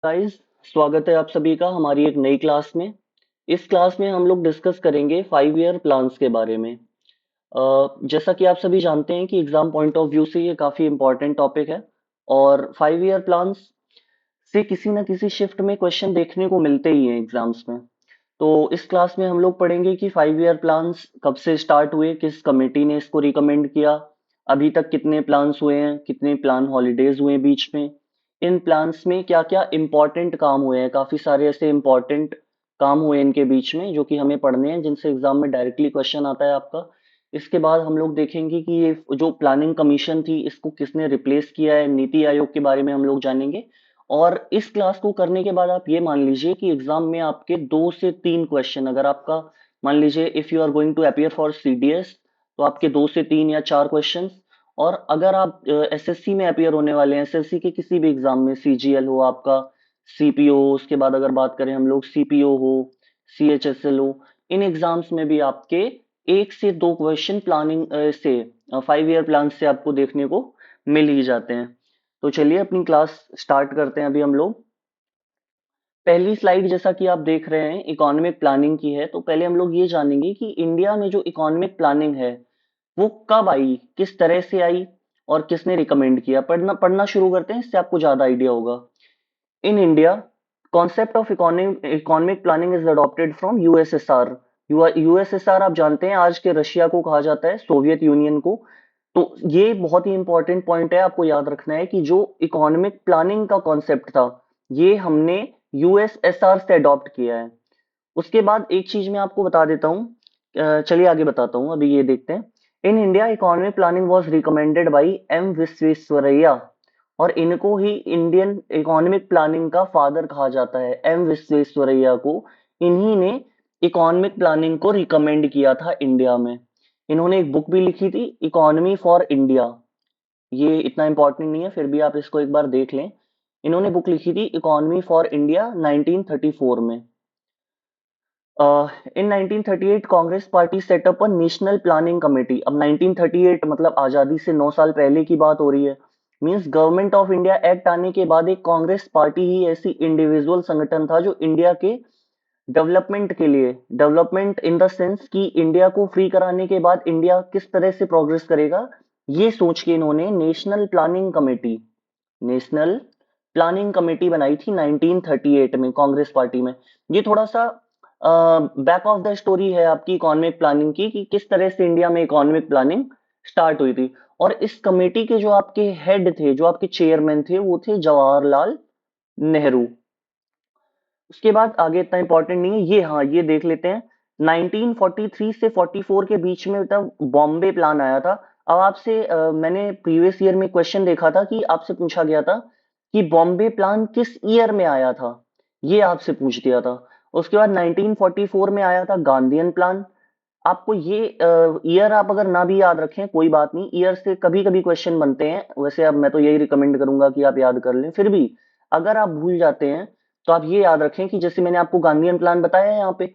Guys, स्वागत है आप सभी का हमारी एक नई क्लास में। इस क्लास में हम लोग डिस्कस करेंगे 5 ईयर प्लान्स के बारे में। जैसा कि आप सभी जानते हैं कि एग्जाम पॉइंट ऑफ व्यू से ये काफी इंपॉर्टेंट टॉपिक है और 5 ईयर प्लान्स से किसी न किसी शिफ्ट में क्वेश्चन देखने को मिलते ही हैं एग्जाम्स में। तो इस क्लास में हम लोग पढ़ेंगे कि 5 ईयर प्लान्स कब से स्टार्ट हुए, किस कमेटी ने इसको रिकमेंड किया, अभी तक कितने प्लान्स हुए हैं, कितने प्लान हॉलीडेज हुए हैं बीच में, इन प्लान्स में क्या क्या इंपॉर्टेंट काम हुए हैं। काफी सारे ऐसे इंपॉर्टेंट काम हुए इनके बीच में जो कि हमें पढ़ने हैं, जिनसे एग्जाम में डायरेक्टली क्वेश्चन आता है आपका। इसके बाद हम लोग देखेंगे कि ये जो प्लानिंग कमीशन थी इसको किसने रिप्लेस किया है, नीति आयोग के बारे में हम लोग जानेंगे। और इस क्लास को करने के बाद आप ये मान लीजिए कि एग्जाम में आपके 2 से 3 क्वेश्चन, अगर आपका मान लीजिए if you are going to appear for CDS तो आपके 2 से 3 या 4 क्वेश्चन। और अगर आप एसएससी में अपियर होने वाले हैं, एसएससी के किसी भी एग्जाम में, सीजीएल हो आपका, सीपीओ हो, उसके बाद अगर बात करें हम लोग सीपीओ हो, सीएचएसएल हो, इन एग्जाम्स में भी आपके 1 से 2 क्वेश्चन प्लानिंग से 5 ईयर प्लान से आपको देखने को मिल ही जाते हैं। तो चलिए अपनी क्लास स्टार्ट करते हैं अभी हम लोग। पहली स्लाइड जैसा कि आप देख रहे हैं इकोनॉमिक प्लानिंग की है। तो पहले हम लोग ये जानेंगे कि इंडिया में जो इकोनॉमिक प्लानिंग है वो कब आई, किस तरह से आई और किसने रिकमेंड किया। पढ़ना पढ़ना शुरू करते हैं, इससे आपको ज्यादा आइडिया होगा। In India, concept of economic planning is adopted from USSR. USSR आप जानते हैं आज के रशिया को कहा जाता है, सोवियत यूनियन को। तो ये बहुत ही इंपॉर्टेंट पॉइंट है, आपको याद रखना है कि जो इकोनॉमिक प्लानिंग का कॉन्सेप्ट था ये हमने यूएसएसआर से अडॉप्ट किया है। उसके बाद एक चीज मैं आपको बता देता हूँ। चलिए आगे बताता हूँ, अभी ये देखते हैं। In India economic planning was recommended by M Visvesvaraya. और इनको ही इंडियन इकोनॉमिक प्लानिंग का फादर कहा जाता है, एम विश्वेश्वरैया को। इन्हीं ने इकोनॉमिक प्लानिंग को रिकमेंड किया था इंडिया में। इन्होंने एक बुक भी लिखी थी, इकोनॉमी फॉर इंडिया। ये इतना इंपॉर्टेंट नहीं है, फिर भी आप इसको एक बार देख लें। इन्होंने बुक लिखी थी इकोनॉमी फॉर इंडिया 1934 में। इन 1938 Congress party setup a national planning committee. अब 1938 मतलब आजादी से 9 साल पहले की बात हो रही है। Means government of India act आने के बाद एक कांग्रेस पार्टी ही ऐसी इंडिविजुअल संगठन था जो इंडिया के डेवलपमेंट के लिए, डेवलपमेंट इन द सेंस कि इंडिया को फ्री कराने के बाद इंडिया किस तरह से प्रोग्रेस करेगा, ये सोच के इन्होंने नेशनल प्लानिंग कमेटी बनाई थी 1938 में कांग्रेस पार्टी में। ये थोड़ा सा बैक ऑफ द स्टोरी है आपकी इकोनॉमिक प्लानिंग की, कि किस तरह से इंडिया में इकोनॉमिक प्लानिंग स्टार्ट हुई थी। और इस कमेटी के जो आपके हेड थे, जो आपके चेयरमैन थे, वो थे जवाहरलाल नेहरू। उसके बाद आगे इतना इंपॉर्टेंट नहीं है ये, हाँ ये देख लेते हैं। 1943 से 44 के बीच में तब बॉम्बे प्लान आया था। अब आपसे मैंने प्रीवियस ईयर में क्वेश्चन देखा था कि आपसे पूछा गया था कि बॉम्बे प्लान किस ईयर में आया था, ये आपसे पूछ दिया था। उसके बाद 1944 में आया था गांधीयन प्लान। आपको ये ईयर आप अगर ना भी याद रखें कोई बात नहीं, ईयर से कभी कभी क्वेश्चन बनते हैं। वैसे अब मैं तो यही रिकमेंड करूंगा कि आप याद कर लें, फिर भी अगर आप भूल जाते हैं तो आप ये याद रखें कि जैसे मैंने आपको गांधीयन प्लान बताया है यहाँ पे,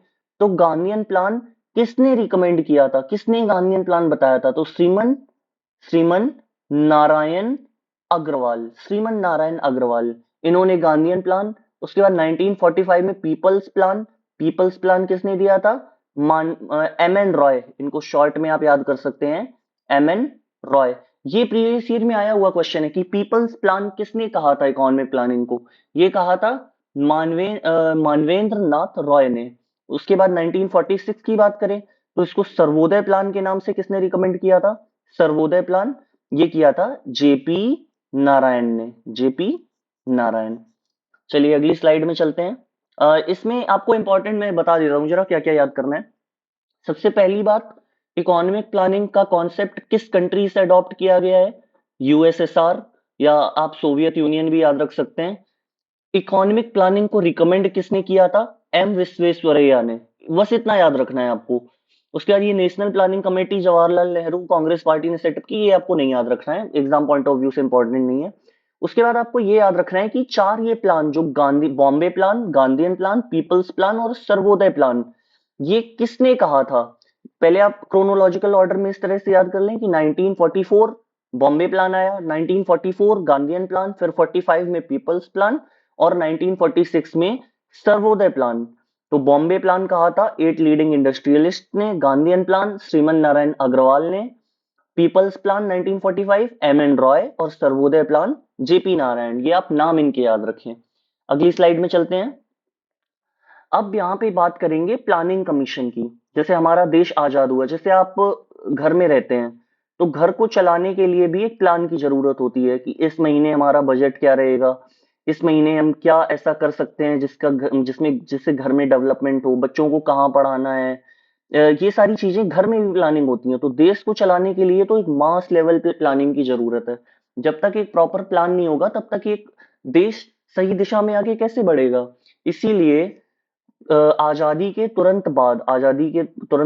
तो गांधीयन प्लान किसने रिकमेंड किया था, किसने गांधीयन प्लान बताया था? तो श्रीमन श्रीमन नारायण अग्रवाल, श्रीमन नारायण अग्रवाल, इन्होंने गांधीयन प्लान। उसके बाद 1945 में पीपल्स प्लान किसने दिया था? एम एन रॉय, इनको शॉर्ट में आप याद कर सकते हैं, एम एन रॉय। ये प्रीवियस ईयर में आया हुआ क्वेश्चन है कि पीपल्स प्लान किसने कहा था इकोनॉमिक प्लानिंग को? ये कहा था मानवेंद्र नाथ रॉय ने। उसके बाद 1946 की बात करें तो इसको सर्वोदय प्लान के नाम से किसने रिकमेंड किया था? सर्वोदय प्लान ये किया था जेपी नारायण ने, जेपी नारायण। चलिए अगली स्लाइड में चलते हैं। इसमें आपको इंपॉर्टेंट मैं बता दे रहा हूँ जरा क्या क्या याद करना है। सबसे पहली बात, इकोनॉमिक प्लानिंग का कॉन्सेप्ट किस कंट्री से अडॉप्ट किया गया है? यूएसएसआर, या आप सोवियत यूनियन भी याद रख सकते हैं। इकोनॉमिक प्लानिंग को रिकमेंड किसने किया था? एम विश्वेश्वरैया ने। बस इतना याद रखना है आपको। उसके बाद ये national planning committee Jawaharlal Nehru Congress party ने सेटअप की, ये आपको नहीं याद रखना है, एग्जाम पॉइंट ऑफ व्यू से इंपॉर्टेंट नहीं है। उसके बाद आपको ये याद रखना है कि 4 ये प्लान, जो Gandhi Bombay plan, Gandhian plan, people's plan और सर्वोदय प्लान, ये किसने कहा था? पहले आप क्रोनोलॉजिकल ऑर्डर में इस तरह से याद कर लें कि 1944 बॉम्बे प्लान आया, 1944 गांधीयन प्लान, फिर 45 में पीपल्स प्लान, और 1946 में सर्वोदय प्लान। तो बॉम्बे प्लान कहा था 8 लीडिंग इंडस्ट्रियलिस्ट ने, गांधीयन प्लान श्रीमन नारायण अग्रवाल ने, people's plan 1945 M N Roy और सर्वोदय प्लान जेपी नारायण। ये आप नाम इनके याद रखें। अगली स्लाइड में चलते हैं। अब यहाँ पे बात करेंगे प्लानिंग कमीशन की। जैसे हमारा देश आजाद हुआ, जैसे आप घर में रहते हैं तो घर को चलाने के लिए भी एक प्लान की जरूरत होती है कि इस महीने हमारा बजट क्या रहेगा, इस महीने हम क्या ऐसा कर सकते हैं जिससे घर में डेवलपमेंट हो, बच्चों को कहाँ पढ़ाना है। ये सारी चीजें घर में भी प्लानिंग होती हैं। तो देश को चलाने के लिए तो एक मास लेवल पे प्लानिंग की जरूरत है। जब तक एक प्रॉपर प्लान नहीं होगा तब तक एक देश सही दिशा में आगे कैसे बढ़ेगा। इसीलिए आजादी के तुरंत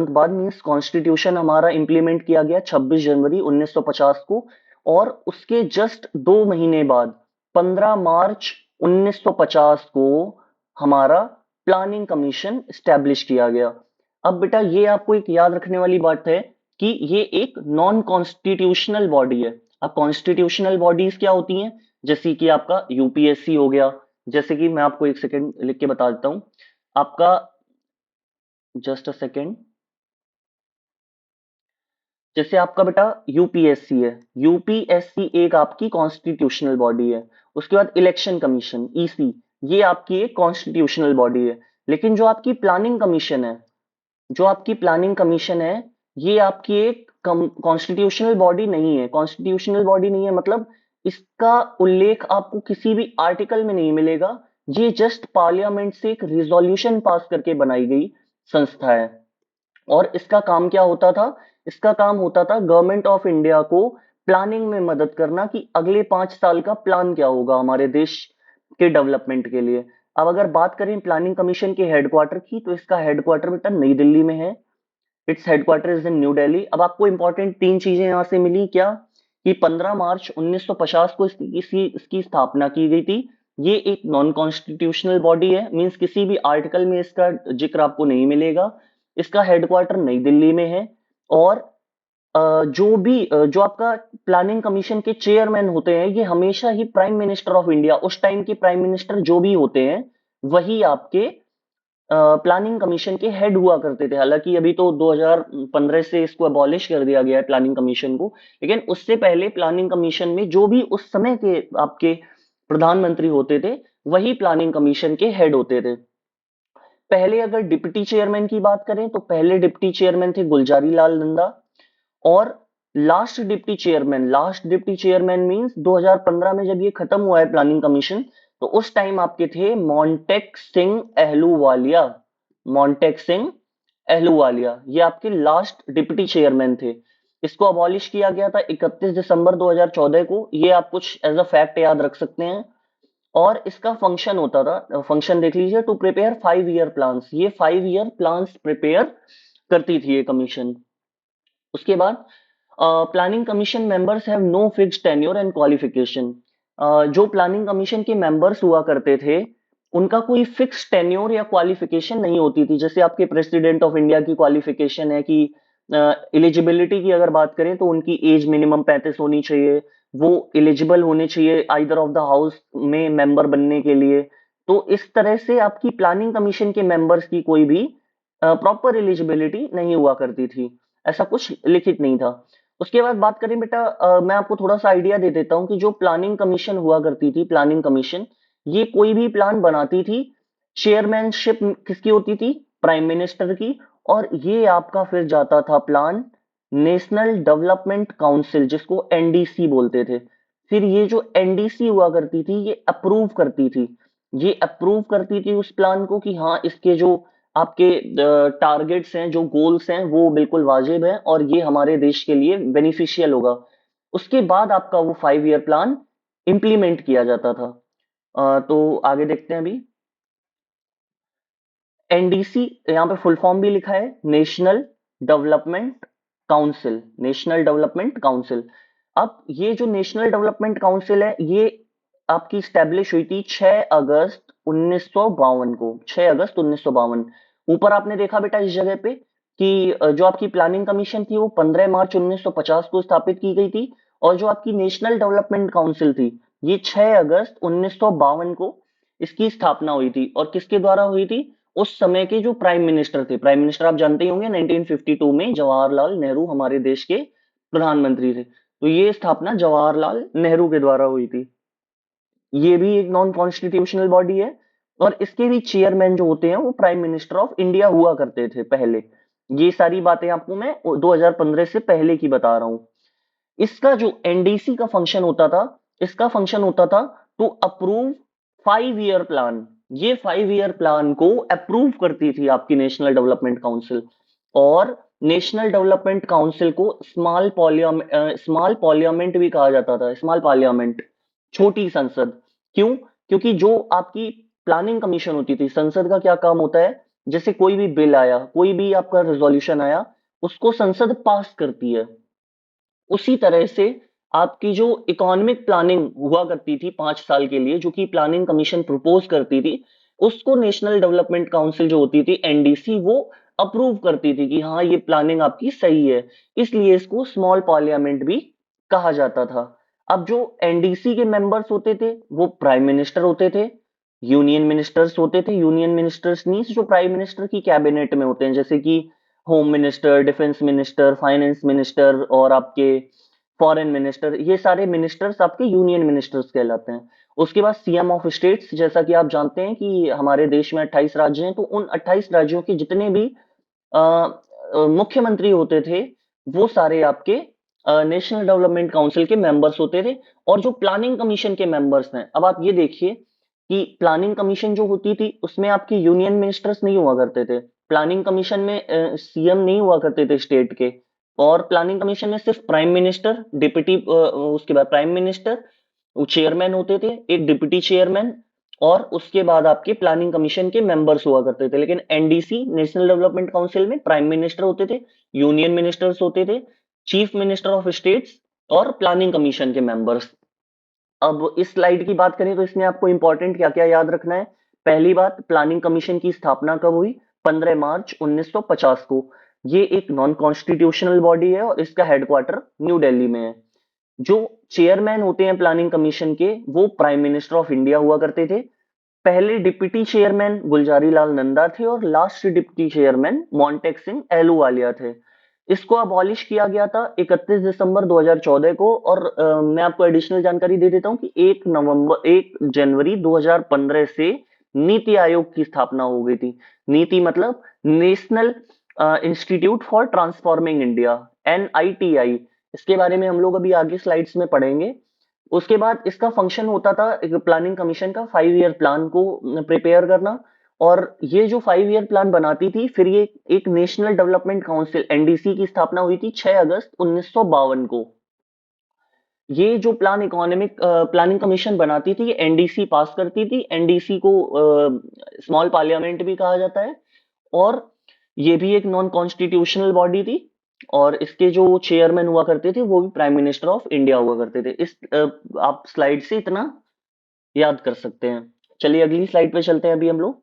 बाद मीन्स कॉन्स्टिट्यूशन हमारा इंप्लीमेंट किया गया 26 जनवरी 1950 को, और उसके जस्ट 2 महीने बाद 15 मार्च 1950 को हमारा प्लानिंग कमीशन स्टैब्लिश किया गया। अब बेटा ये आपको एक याद रखने वाली बात है कि ये एक नॉन कॉन्स्टिट्यूशनल बॉडी है। अब कॉन्स्टिट्यूशनल बॉडीज क्या होती हैं, जैसे कि आपका यूपीएससी हो गया। जैसे कि मैं आपको एक सेकंड लिख के बता देता हूं आपका, जस्ट अ सेकेंड। जैसे आपका बेटा यूपीएससी है, यूपीएससी एक आपकी कॉन्स्टिट्यूशनल बॉडी है। उसके बाद इलेक्शन कमीशन ईसी, ये आपकी एक कॉन्स्टिट्यूशनल बॉडी है। लेकिन जो आपकी प्लानिंग कमीशन है, जो आपकी प्लानिंग कमीशन है, ये आपकी एक कॉन्स्टिट्यूशनल बॉडी नहीं है। कॉन्स्टिट्यूशनल बॉडी नहीं है मतलब इसका उल्लेख आपको किसी भी आर्टिकल में नहीं मिलेगा। ये जस्ट पार्लियामेंट से एक रिजोल्यूशन पास करके बनाई गई संस्था है। और इसका काम क्या होता था, इसका काम होता था गवर्नमेंट ऑफ इंडिया को प्लानिंग में मदद करना कि अगले 5 साल का प्लान क्या होगा हमारे देश के डेवलपमेंट के लिए। अब अगर बात करें प्लानिंग कमीशन के हेडक्वार्टर की, तो इसका हेडक्वार्टर बेटा नई दिल्ली में है। Its headquarter is in new Delhi. अब आपको इंपॉर्टेंट 3 चीजें यहां से मिली क्या, कि 15 मार्च 1950 को इसकी स्थापना की गई थी। ये एक नॉन कॉन्स्टिट्यूशनल बॉडी है, मींस किसी भी आर्टिकल में इसका जिक्र आपको नहीं मिलेगा। इसका हेडक्वार्टर नई दिल्ली में है। और जो आपका प्लानिंग कमीशन के चेयरमैन होते हैं, ये हमेशा ही प्राइम मिनिस्टर ऑफ इंडिया, उस टाइम के प्राइम मिनिस्टर जो भी होते हैं वही आपके प्लानिंग कमीशन के हेड हुआ करते थे। हालांकि अभी तो 2015 से इसको अबॉलिश कर दिया गया है प्लानिंग कमीशन को, लेकिन उससे पहले प्लानिंग कमीशन में जो भी उस समय के आपके प्रधानमंत्री होते थे वही प्लानिंग कमीशन के हेड होते थे। पहले अगर डिप्टी चेयरमैन की बात करें तो पहले डिप्टी चेयरमैन थे गुलजारी लाल नंदा। और लास्ट डिप्टी चेयरमैन मींस 2015 में जब ये खत्म हुआ है प्लानिंग कमीशन, तो उस टाइम आपके थे मोंटेक सिंह अहलूवालिया। मोंटेक सिंह अहलूवालिया ये आपके लास्ट डिप्टी चेयरमैन थे। इसको अबॉलिश किया गया था 31 दिसंबर 2014 को। ये आप कुछ एज अ फैक्ट याद रख सकते हैं। और इसका फंक्शन होता था, फंक्शन देख लीजिए, टू प्रिपेयर 5 ईयर प्लान्स। ये 5 ईयर प्लान्स प्रिपेयर करती थी ये कमीशन। उसके बाद planning commission members have no fixed tenure and qualification. जो प्लानिंग कमीशन के मेंबर्स हुआ करते थे उनका कोई फिक्स टेन्योर या क्वालिफिकेशन नहीं होती थी। जैसे आपके प्रेसिडेंट ऑफ इंडिया की क्वालिफिकेशन है कि एलिजिबिलिटी की अगर बात करें तो उनकी एज मिनिमम 35 होनी चाहिए, वो एलिजिबल होने चाहिए आइदर ऑफ द हाउस में मेंबर बनने के लिए। तो इस तरह से आपकी प्लानिंग कमीशन के मेंबर्स की कोई भी प्रॉपर एलिजिबिलिटी नहीं हुआ करती थी, ऐसा कुछ लिखित नहीं था। उसके बाद बात करें बेटा, मैं आपको थोड़ा सा आइडिया दे देता हूँ कि जो प्लानिंग कमीशन हुआ करती थी, प्लानिंग कमीशन ये कोई भी प्लान बनाती थी। चेयरमैनशिप किसकी होती थी, प्राइम मिनिस्टर की। और ये आपका फिर जाता था प्लान नेशनल डेवलपमेंट काउंसिल, जिसको एनडीसी बोलते थे। फिर ये जो एनडीसी हुआ करती थी ये अप्रूव करती थी, ये अप्रूव करती थी उस प्लान को कि हाँ इसके जो आपके टारगेट्स हैं, जो गोल्स हैं वो बिल्कुल वाजिब हैं और ये हमारे देश के लिए बेनिफिशियल होगा। उसके बाद आपका वो 5 ईयर प्लान इंप्लीमेंट किया जाता था। तो आगे देखते हैं अभी। एनडीसी यहाँ पे फुल फॉर्म भी लिखा है, national development council, national development council. अब ये जो नेशनल डेवलपमेंट काउंसिल है ये आपकी स्टैब्लिश हुई थी 6 अगस्त 1952 को, 6 अगस्त 1952। ऊपर आपने देखा बेटा इस जगह पे कि जो आपकी प्लानिंग कमीशन थी वो 15 मार्च 1950 को स्थापित की गई थी, और जो आपकी नेशनल डेवलपमेंट काउंसिल थी ये 6 अगस्त 1952 को इसकी स्थापना हुई थी और किसके द्वारा हुई थी? उस समय के जो प्राइम मिनिस्टर थे, प्राइम मिनिस्टर आप जानते ही होंगे, 1952 में जवाहरलाल नेहरू हमारे देश के प्रधानमंत्री थे। तो ये स्थापना जवाहरलाल नेहरू के द्वारा हुई थी। ये भी एक नॉन कॉन्स्टिट्यूशनल बॉडी है और इसके भी चेयरमैन जो होते हैं वो प्राइम मिनिस्टर ऑफ इंडिया हुआ करते थे पहले। ये सारी बातें आपको मैं 2015 से पहले की बता रहा हूं। इसका जो एनडीसी का फंक्शन होता था, इसका फंक्शन होता था टू अप्रूव 5 ईयर प्लान। ये 5 ईयर प्लान को अप्रूव करती थी आपकी नेशनल डेवलपमेंट काउंसिल। और नेशनल डेवलपमेंट काउंसिल को स्मॉल पार्लियामेंट भी कहा जाता था, स्मॉल पार्लियामेंट, छोटी संसद। क्यों? क्योंकि जो आपकी प्लानिंग कमीशन होती थी, संसद का क्या काम होता है? जैसे कोई भी बिल आया, कोई भी आपका रेजोल्यूशन आया, उसको संसद पास करती है। उसी तरह से आपकी जो इकोनॉमिक प्लानिंग हुआ करती थी 5 साल के लिए, जो कि प्लानिंग कमीशन प्रपोज करती थी, उसको नेशनल डेवलपमेंट काउंसिल जो होती थी एनडीसी, वो अप्रूव करती थी कि हाँ ये प्लानिंग आपकी सही है। इसलिए इसको स्मॉल पार्लियामेंट भी कहा जाता था। अब जो एनडीसी के मेंबर्स होते थे वो प्राइम मिनिस्टर होते थे, यूनियन मिनिस्टर्स होते थे। यूनियन मिनिस्टर्स मीन्स जो प्राइम मिनिस्टर की कैबिनेट में होते हैं, जैसे कि home minister, defence minister, finance minister और आपके फॉरेन मिनिस्टर, ये सारे मिनिस्टर्स आपके यूनियन मिनिस्टर्स कहलाते हैं। उसके बाद सीएम ऑफ स्टेट्स, जैसा कि आप जानते हैं कि हमारे देश में 28 राज्य हैं, तो उन 28 राज्यों के जितने भी मुख्यमंत्री होते थे वो सारे आपके नेशनल डेवलपमेंट काउंसिल के मेंबर्स होते थे। और जो प्लानिंग कमीशन के मेंबर्स हैं, अब आप ये देखिए कि प्लानिंग कमीशन जो होती थी उसमें आपके यूनियन मिनिस्टर्स नहीं हुआ करते थे। प्लानिंग कमीशन में सीएम नहीं हुआ करते थे स्टेट के। और प्लानिंग कमीशन में सिर्फ प्राइम मिनिस्टर, डिप्टी, उसके बाद प्राइम मिनिस्टर, वो चेयरमैन होते थे, एक डिप्टी चेयरमैन, और उसके बाद आपके प्लानिंग कमीशन के मेंबर्स हुआ करते थे। लेकिन एनडीसी, नेशनल डेवलपमेंट काउंसिल में प्राइम मिनिस्टर होते थे, यूनियन मिनिस्टर्स होते थे, चीफ मिनिस्टर ऑफ स्टेट्स और प्लानिंग कमीशन के मेंबर्स। अब इस स्लाइड की बात करें तो इसमें आपको इंपॉर्टेंट क्या क्या याद रखना है? पहली बात, प्लानिंग कमीशन की स्थापना कब हुई? 15 मार्च 1950 को। ये एक नॉन कॉन्स्टिट्यूशनल बॉडी है और इसका हेडक्वार्टर न्यू दिल्ली में है। जो चेयरमैन होते हैं प्लानिंग कमीशन के, वो प्राइम मिनिस्टर ऑफ इंडिया हुआ करते थे। पहले डिप्टी चेयरमैन गुलजारी लाल नंदा थे और last deputy chairman Montek Singh Ahluwalia थे। इसको अबॉलिश किया गया था 31 दिसंबर 2014 को। और मैं आपको एडिशनल जानकारी दे देता हूं कि 1 जनवरी 2015 से नीति आयोग की स्थापना हो गई थी। नीति मतलब national institute for transforming India, NITI। इसके बारे में हम लोग अभी आगे स्लाइड्स में पढ़ेंगे। उसके बाद इसका फंक्शन होता था एक प्लानिंग कमीशन का 5 ईयर प्लान को प्रिपेयर करना। और ये जो 5 ईयर प्लान बनाती थी, फिर ये एक नेशनल डेवलपमेंट काउंसिल एनडीसी की स्थापना हुई थी 6 अगस्त 1952 को। ये जो प्लान इकोनॉमिक प्लानिंग कमीशन बनाती थी, ये एनडीसी पास करती थी। एनडीसी को स्मॉल पार्लियामेंट भी कहा जाता है। और ये भी एक नॉन कॉन्स्टिट्यूशनल बॉडी थी। और इसके जो चेयरमैन हुआ करते थे वो भी प्राइम मिनिस्टर ऑफ इंडिया हुआ करते थे। आप स्लाइड से इतना याद कर सकते हैं। चलिए अगली स्लाइड पे चलते हैं अभी हम लोग।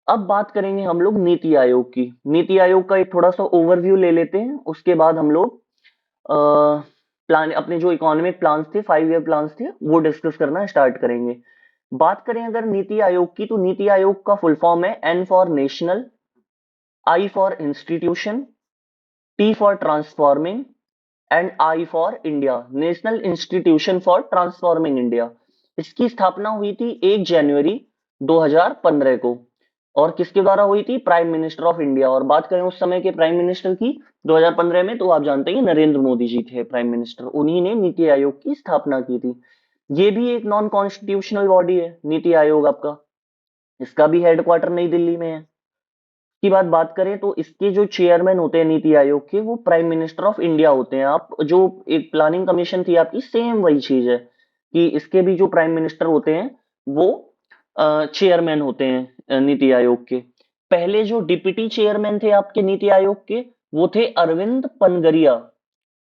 अब बात करेंगे हम लोग नीति आयोग की। नीति आयोग का एक थोड़ा सा ओवरव्यू ले लेते हैं, उसके बाद हम लोग प्लान, अपने जो इकोनॉमिक प्लान्स थे, 5 ईयर प्लान्स थे, वो डिस्कस करना स्टार्ट करेंगे। बात करें अगर नीति आयोग की, तो नीति आयोग का फुल फॉर्म है N for national, I for institution, T for transforming and I for India, national institution for transforming India. इसकी स्थापना हुई थी 1 जनवरी 2015 को। और किसके द्वारा हुई थी? Prime minister of India. और बात करें उस समय के प्राइम मिनिस्टर की 2015 में, तो आप जानते हैं नरेंद्र मोदी जी थे प्राइम मिनिस्टर, उन्हीं ने नीति आयोग की स्थापना की थी। ये भी एक नॉन कॉन्स्टिट्यूशनल बॉडी है नीति आयोग आपका। इसका भी हेडक्वार्टर नई दिल्ली में है। की बात करें तो इसके जो चेयरमैन होते हैं नीति आयोग के, वो प्राइम मिनिस्टर ऑफ इंडिया होते हैं। आप जो एक प्लानिंग कमीशन थी आपकी, सेम वही चीज है कि इसके भी जो प्राइम मिनिस्टर होते हैं वो चेयरमैन होते हैं नीति आयोग के। पहले जो डिप्टी चेयरमैन थे आपके नीति आयोग के, वो थे अरविंद पनगरिया।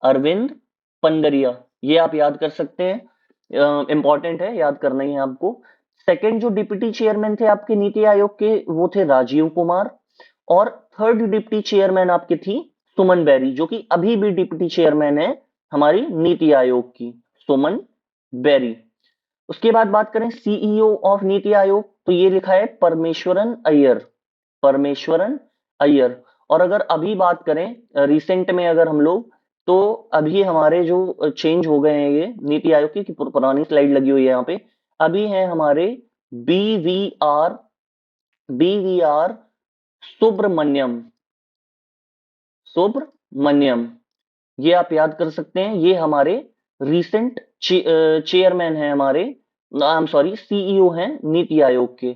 अरविंद पनगरिया, ये आप याद कर सकते हैं, इंपॉर्टेंट है, याद करना ही है आपको। सेकंड जो डिप्टी चेयरमैन थे आपके नीति आयोग के, वो थे राजीव कुमार। और थर्ड डिप्टी चेयरमैन आपकी थी सुमन बेरी, जो कि अभी भी डिप्टी चेयरमैन है हमारी नीति आयोग की, सुमन बेरी। उसके बाद बात करें सीईओ ऑफ नीति आयोग, तो ये लिखा है परमेश्वरन अय्यर, परमेश्वरन अय्यर। और अगर अभी बात करें रिसेंट में अगर हम लोग, तो अभी हमारे जो चेंज हो गए हैं ये नीति आयोग की, पुरानी स्लाइड लगी हुई है यहाँ पे, अभी है हमारे बीवीआर, बीवीआर सुब्रमण्यम, सुब्रमण्यम, ये आप याद कर सकते हैं। ये हमारे रीसेंट चेयरमैन है हमारे, आई एम सॉरी सीईओ हैं नीति आयोग के।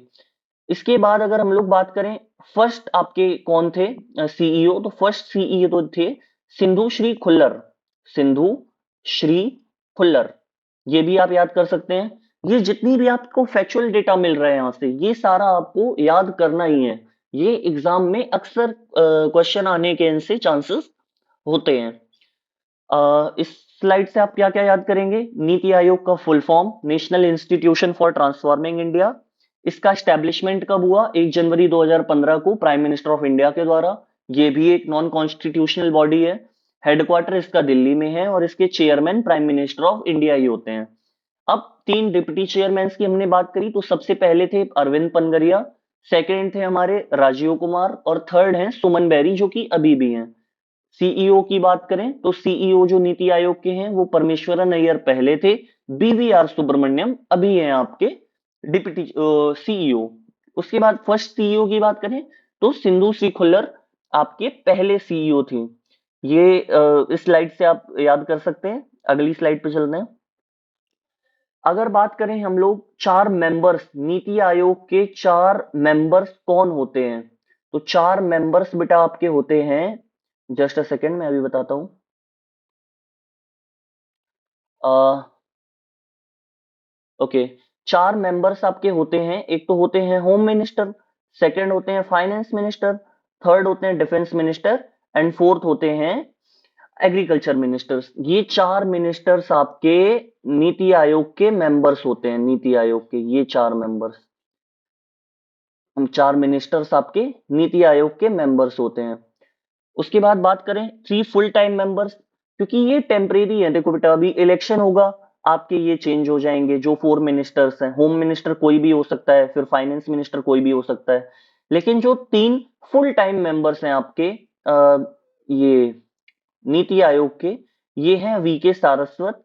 इसके बाद अगर हम लोग बात करें फर्स्ट आपके कौन थे सीईओ, तो फर्स्ट सीईओ तो थे सिंधु श्री खुल्लर, सिंधु श्री खुल्लर, ये भी आप याद कर सकते हैं। ये जितनी भी आपको फैक्चुअल डेटा मिल रहा है यहाँ से, ये सारा आपको याद करना ही है, ये एग्जाम में अक्सर क्वेश्चन आने के इनसे चांसेस होते हैं। इस स्लाइड से आप क्या क्या याद करेंगे? नीति आयोग का full form national institution for transforming India. इसका स्टैब्लिशमेंट कब हुआ? 1 जनवरी 2015 को प्राइम मिनिस्टर ऑफ इंडिया के द्वारा। ये भी एक नॉन कॉन्स्टिट्यूशनल बॉडी है। हेडक्वार्टर इसका दिल्ली में है और इसके chairman prime minister of India ही होते हैं। अब 3 डिप्टी चेयरमैन की हमने बात करी, तो सबसे पहले थे अरविंद पनगरिया, सेकेंड थे हमारे राजीव कुमार और थर्ड हैं सुमन बेरी, जो कि अभी भी हैं। सीईओ की बात करें तो सीईओ जो नीति आयोग के हैं वो परमेश्वरन अय्यर पहले थे, बीवीआर सुब्रमण्यम अभी हैं आपके डिप्टी सीईओ। उसके बाद फर्स्ट सीईओ की बात करें तो सिंधु श्री खुल्लर आपके पहले सीईओ थी। ये इस स्लाइड से आप याद कर सकते हैं। अगली स्लाइड पे चलते हैं। अगर बात करें हम लोग 4 मेंबर्स, नीति आयोग के 4 मेंबर्स कौन होते हैं, तो 4 मेंबर्स बेटा आपके होते हैं, जस्ट अ सेकेंड मैं अभी बताता हूं। ओके, 4 मेंबर्स आपके होते हैं। एक तो होते हैं होम मिनिस्टर, सेकंड होते हैं फाइनेंस मिनिस्टर, थर्ड होते हैं डिफेंस मिनिस्टर एंड फोर्थ होते हैं एग्रीकल्चर मिनिस्टर्स। ये 4 मिनिस्टर्स आपके नीति आयोग के मेंबर्स होते हैं। नीति आयोग के ये 4 मेंबर्स, हम 4 मिनिस्टर्स आपके नीति आयोग के मेंबर्स होते हैं। उसके बाद बात करें 3 फुल टाइम मेंबर्स, क्योंकि ये टेम्परेरी है। देखो बेटा अभी इलेक्शन होगा, आपके ये चेंज हो जाएंगे। जो 4 मिनिस्टर्स हैं, होम मिनिस्टर कोई भी हो सकता है, फिर फाइनेंस मिनिस्टर कोई भी हो सकता है, लेकिन जो 3 फुल टाइम मेंबर्स हैं आपके ये नीति आयोग के, ये हैं वीके सारस्वत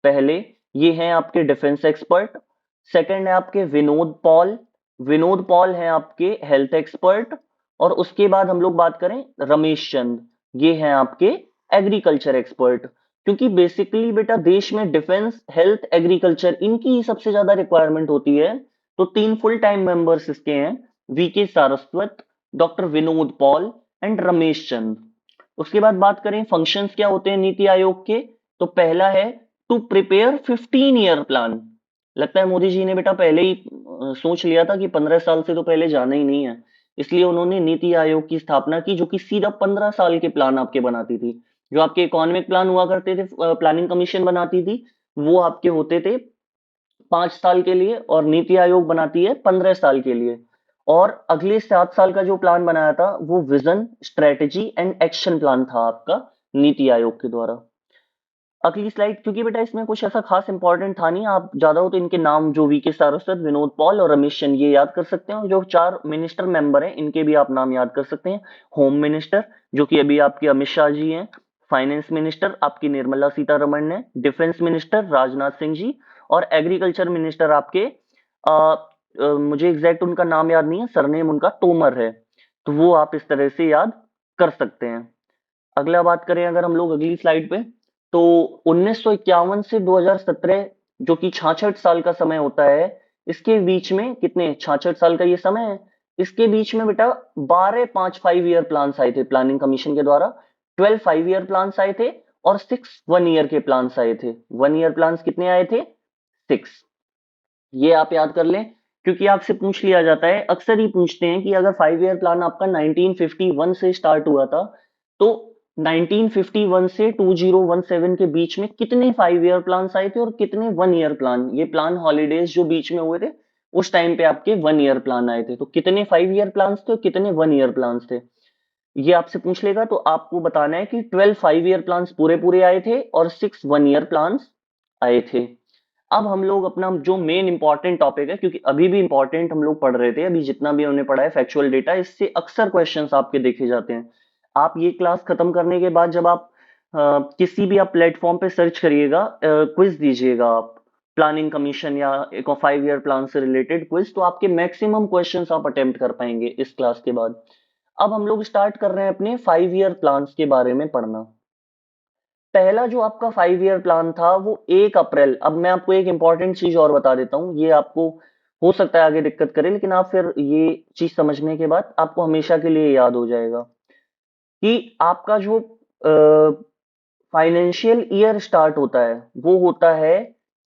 पहले, ये हैं आपके डिफेंस एक्सपर्ट। सेकंड है आपके विनोद पॉल, विनोद पॉल हैं आपके हेल्थ एक्सपर्ट। और उसके बाद हम लोग बात करें रमेश चंद, ये हैं आपके एग्रीकल्चर एक्सपर्ट। क्योंकि बेसिकली बेटा देश में डिफेंस, हेल्थ, एग्रीकल्चर इनकी ही सबसे ज्यादा रिक्वायरमेंट होती है। तो 3 फुल टाइम मेंबर्स इसके हैं, VK Saraswat, doctor Vinod Paul and Ramesh Chand. उसके बाद बात करें फंक्शंस क्या होते हैं नीति आयोग के, तो पहला है टू प्रिपेयर 15 ईयर प्लान। लगता है मोदी जी ने बेटा पहले ही सोच लिया था कि 15 साल से तो पहले जाना ही नहीं है, इसलिए उन्होंने नीति आयोग की स्थापना की, जो कि सीधा 15 साल के प्लान आपके बनाती थी। जो आपके इकोनॉमिक प्लान हुआ करते थे, प्लानिंग कमीशन बनाती थी, वो आपके होते थे 5 साल के लिए, और नीति आयोग बनाती है 15 साल के लिए। और अगले 7 साल का जो प्लान बनाया था वो vision, strategy and action plan था आपका नीति आयोग के द्वारा। अगली स्लाइड, क्योंकि बेटा इसमें कुछ ऐसा खास इंपॉर्टेंट था नहीं, आप ज्यादा हो तो इनके नाम जो वीके सारस्वत, विनोद पॉल और रमेश चंद ये याद कर सकते हैं। और जो 4 मिनिस्टर मेंबर हैं इनके भी आप नाम याद कर सकते हैं। होम मिनिस्टर जो कि अभी आपके अमित शाह जी हैं, फाइनेंस मिनिस्टर आपकी निर्मला सीतारमण है, डिफेंस मिनिस्टर राजनाथ सिंह जी, और एग्रीकल्चर मिनिस्टर आपके मुझे एग्जैक्ट उनका नाम याद नहीं है, सरनेम उनका तोमर है। तो वो आप इस तरह से याद कर सकते हैं। अगला बात करें अगर हम लोग अगली स्लाइड पे, तो 1951 से 2017, जो कि 66 साल का समय होता है, इसके बीच में कितने 66 साल का ये समय है, इसके बीच में बेटा 12 5 ईयर प्लान्स आए थे प्लानिंग कमीशन के द्वारा, 12 5 ईयर प्लान्स आए थे और 6 1 ईयर के प्लान्स आए थे। 1 ईयर प्लान्स कितने आए थे? 6। ये आप याद कर लें, क्योंकि आपसे पूछ लिया जाता है, अक्सर ही पूछते हैं कि अगर 5 ईयर प्लान आपका 1951 से स्टार्ट हुआ था, तो 1951 से 2017 के बीच में कितने 5 ईयर प्लान आए थे और कितने 1 ईयर प्लान, ये प्लान हॉलीडेज जो बीच में हुए थे उस टाइम पे आपके 1 ईयर प्लान आए थे। तो कितने 5 ईयर प्लान थे और कितने 1 ईयर प्लान थे, ये आपसे पूछ लेगा। तो आपको बताना है कि 12 5 ईयर प्लान पूरे पूरे आए थे और 6 1 ईयर प्लान आए थे। अब हम लोग अपना जो मेन इंपॉर्टेंट टॉपिक है, क्योंकि अभी भी इंपॉर्टेंट हम लोग पढ़ रहे थे, अभी जितना भी हमने पढ़ा है फैक्चुअल डेटा, इससे अक्सर क्वेश्चंस आपके देखे जाते हैं। आप ये क्लास खत्म करने के बाद जब आप किसी भी आप प्लेटफॉर्म पे सर्च करिएगा, क्विज दीजिएगा आप, प्लानिंग कमीशन या एक 5 ईयर प्लान से रिलेटेड क्विज, तो आपके मैक्सिमम क्वेश्चंस आप अटेम्प्ट कर पाएंगे इस क्लास के बाद। अब हम लोग स्टार्ट कर रहे हैं अपने 5 ईयर प्लान्स के बारे में पढ़ना। पहला जो आपका 5 ईयर प्लान था वो 1 अप्रैल, अब मैं आपको एक इंपॉर्टेंट चीज और बता देता हूँ, ये आपको हो सकता है आगे दिक्कत करे, लेकिन आप फिर ये चीज समझने के बाद आपको हमेशा के लिए याद हो जाएगा कि आपका जो फाइनेंशियल ईयर स्टार्ट होता है वो होता है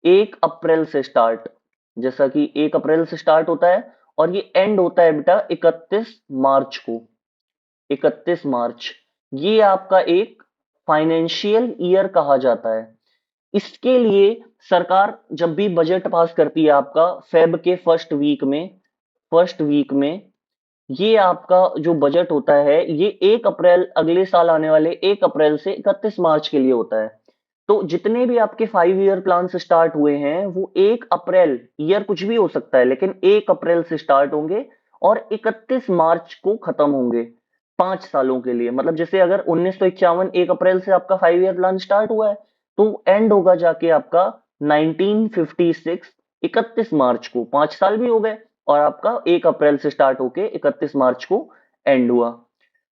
1 अप्रैल से स्टार्ट। जैसा कि 1 अप्रैल से स्टार्ट होता है और ये एंड होता है बेटा 31 मार्च को। 31 मार्च, ये आपका एक फाइनेंशियल ईयर कहा जाता है। इसके लिए सरकार जब भी बजट पास करती है आपका फेब के फर्स्ट वीक में ये आपका जो बजट होता है ये 1 अप्रैल, अगले साल आने वाले 1 अप्रैल से 31 मार्च के लिए होता है। तो जितने भी आपके 5 ईयर प्लान से स्टार्ट हुए हैं वो 1 अप्रैल, ईयर कुछ भी हो सकता है लेकिन 1 अप्रैल से स्टार्ट होंगे और 31 मार्च को खत्म होंगे, 5 सालों के लिए। मतलब जैसे अगर 1951 1 अप्रैल से आपका 5 ईयर प्लान स्टार्ट हुआ है तो एंड होगा जाके आपका 1956 31 मार्च को, 5 साल भी हो गए और आपका 1 अप्रैल से स्टार्ट होके 31 मार्च को एंड हुआ।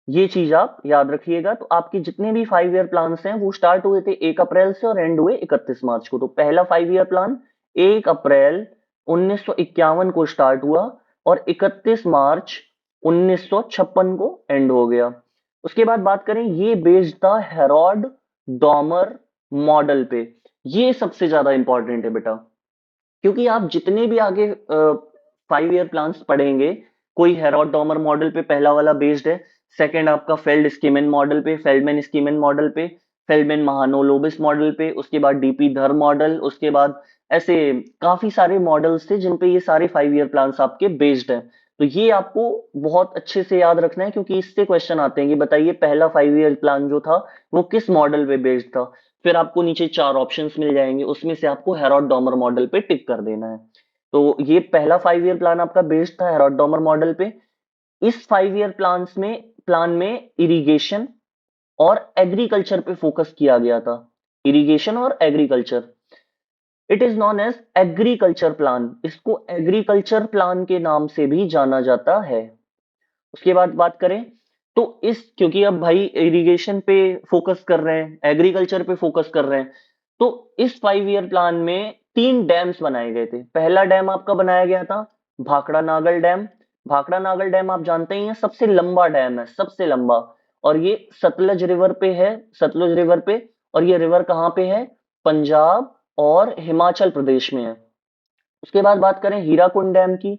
ये चीज आप याद रखिएगा। तो आपके जितने भी 5 ईयर प्लान्स हैं वो स्टार्ट हुए थे 1 अप्रैल से और एंड हुए 31 मार्च को। तो पहला 5 ईयर प्लान 1 अप्रैल 1951 को स्टार्ट हुआ और 31 मार्च 1956 को एंड हो गया। उसके बाद बात करें, ये बेस्ड था हेरोल्ड डॉमर मॉडल पे। ये सबसे ज्यादा इंपॉर्टेंट है बेटा, क्योंकि आप जितने भी आगे 5 ईयर प्लान्स पढ़ेंगे, कोई हेरोल्ड डॉमर मॉडल पे पहला वाला बेस्ड है, सेकंड आपका फेल्डमैन स्कीमन मॉडल पे, फेल्डमैन महालोनोबिस मॉडल पे, उसके बाद डीपी धर मॉडल, उसके बाद ऐसे काफी सारे मॉडल्स थे जिन पे ये सारे 5 ईयर प्लान्स आपके बेस्ड हैं। तो ये आपको बहुत अच्छे से याद रखना है, क्योंकि इससे क्वेश्चन आते हैं कि बताइए पहला 5 ईयर प्लान जो था वो किस मॉडल पे बेस्ड था। फिर आपको नीचे 4 ऑप्शंस मिल जाएंगे, उसमें से आपको हेरोल्ड डॉमर मॉडल पे टिक कर देना है। तो ये पहला 5 ईयर प्लान आपका बेस्ड था हेरोल्ड डॉमर मॉडल पे। इस 5 ईयर प्लान में इरिगेशन और एग्रीकल्चर पे फोकस किया गया था। इरिगेशन और agriculture, it is known as agriculture plan, इसको एग्रीकल्चर प्लान के नाम से भी जाना जाता है। उसके बाद बात करें तो इस, क्योंकि अब भाई इरिगेशन पे फोकस कर रहे हैं, एग्रीकल्चर पे फोकस कर रहे हैं, तो इस 5 ईयर प्लान में 3 डैम्स बनाए गए थे। पहला डैम आपका बनाया गया था भाखड़ा नागल डैम। भाखड़ा नागल डैम आप जानते ही हैं, सबसे लंबा डैम है, सबसे लंबा, और ये सतलज रिवर पे है, सतलुज रिवर पे। और ये रिवर कहाँ पे है? पंजाब और हिमाचल प्रदेश में है। उसके बाद बात करें हीराकुंड डैम की,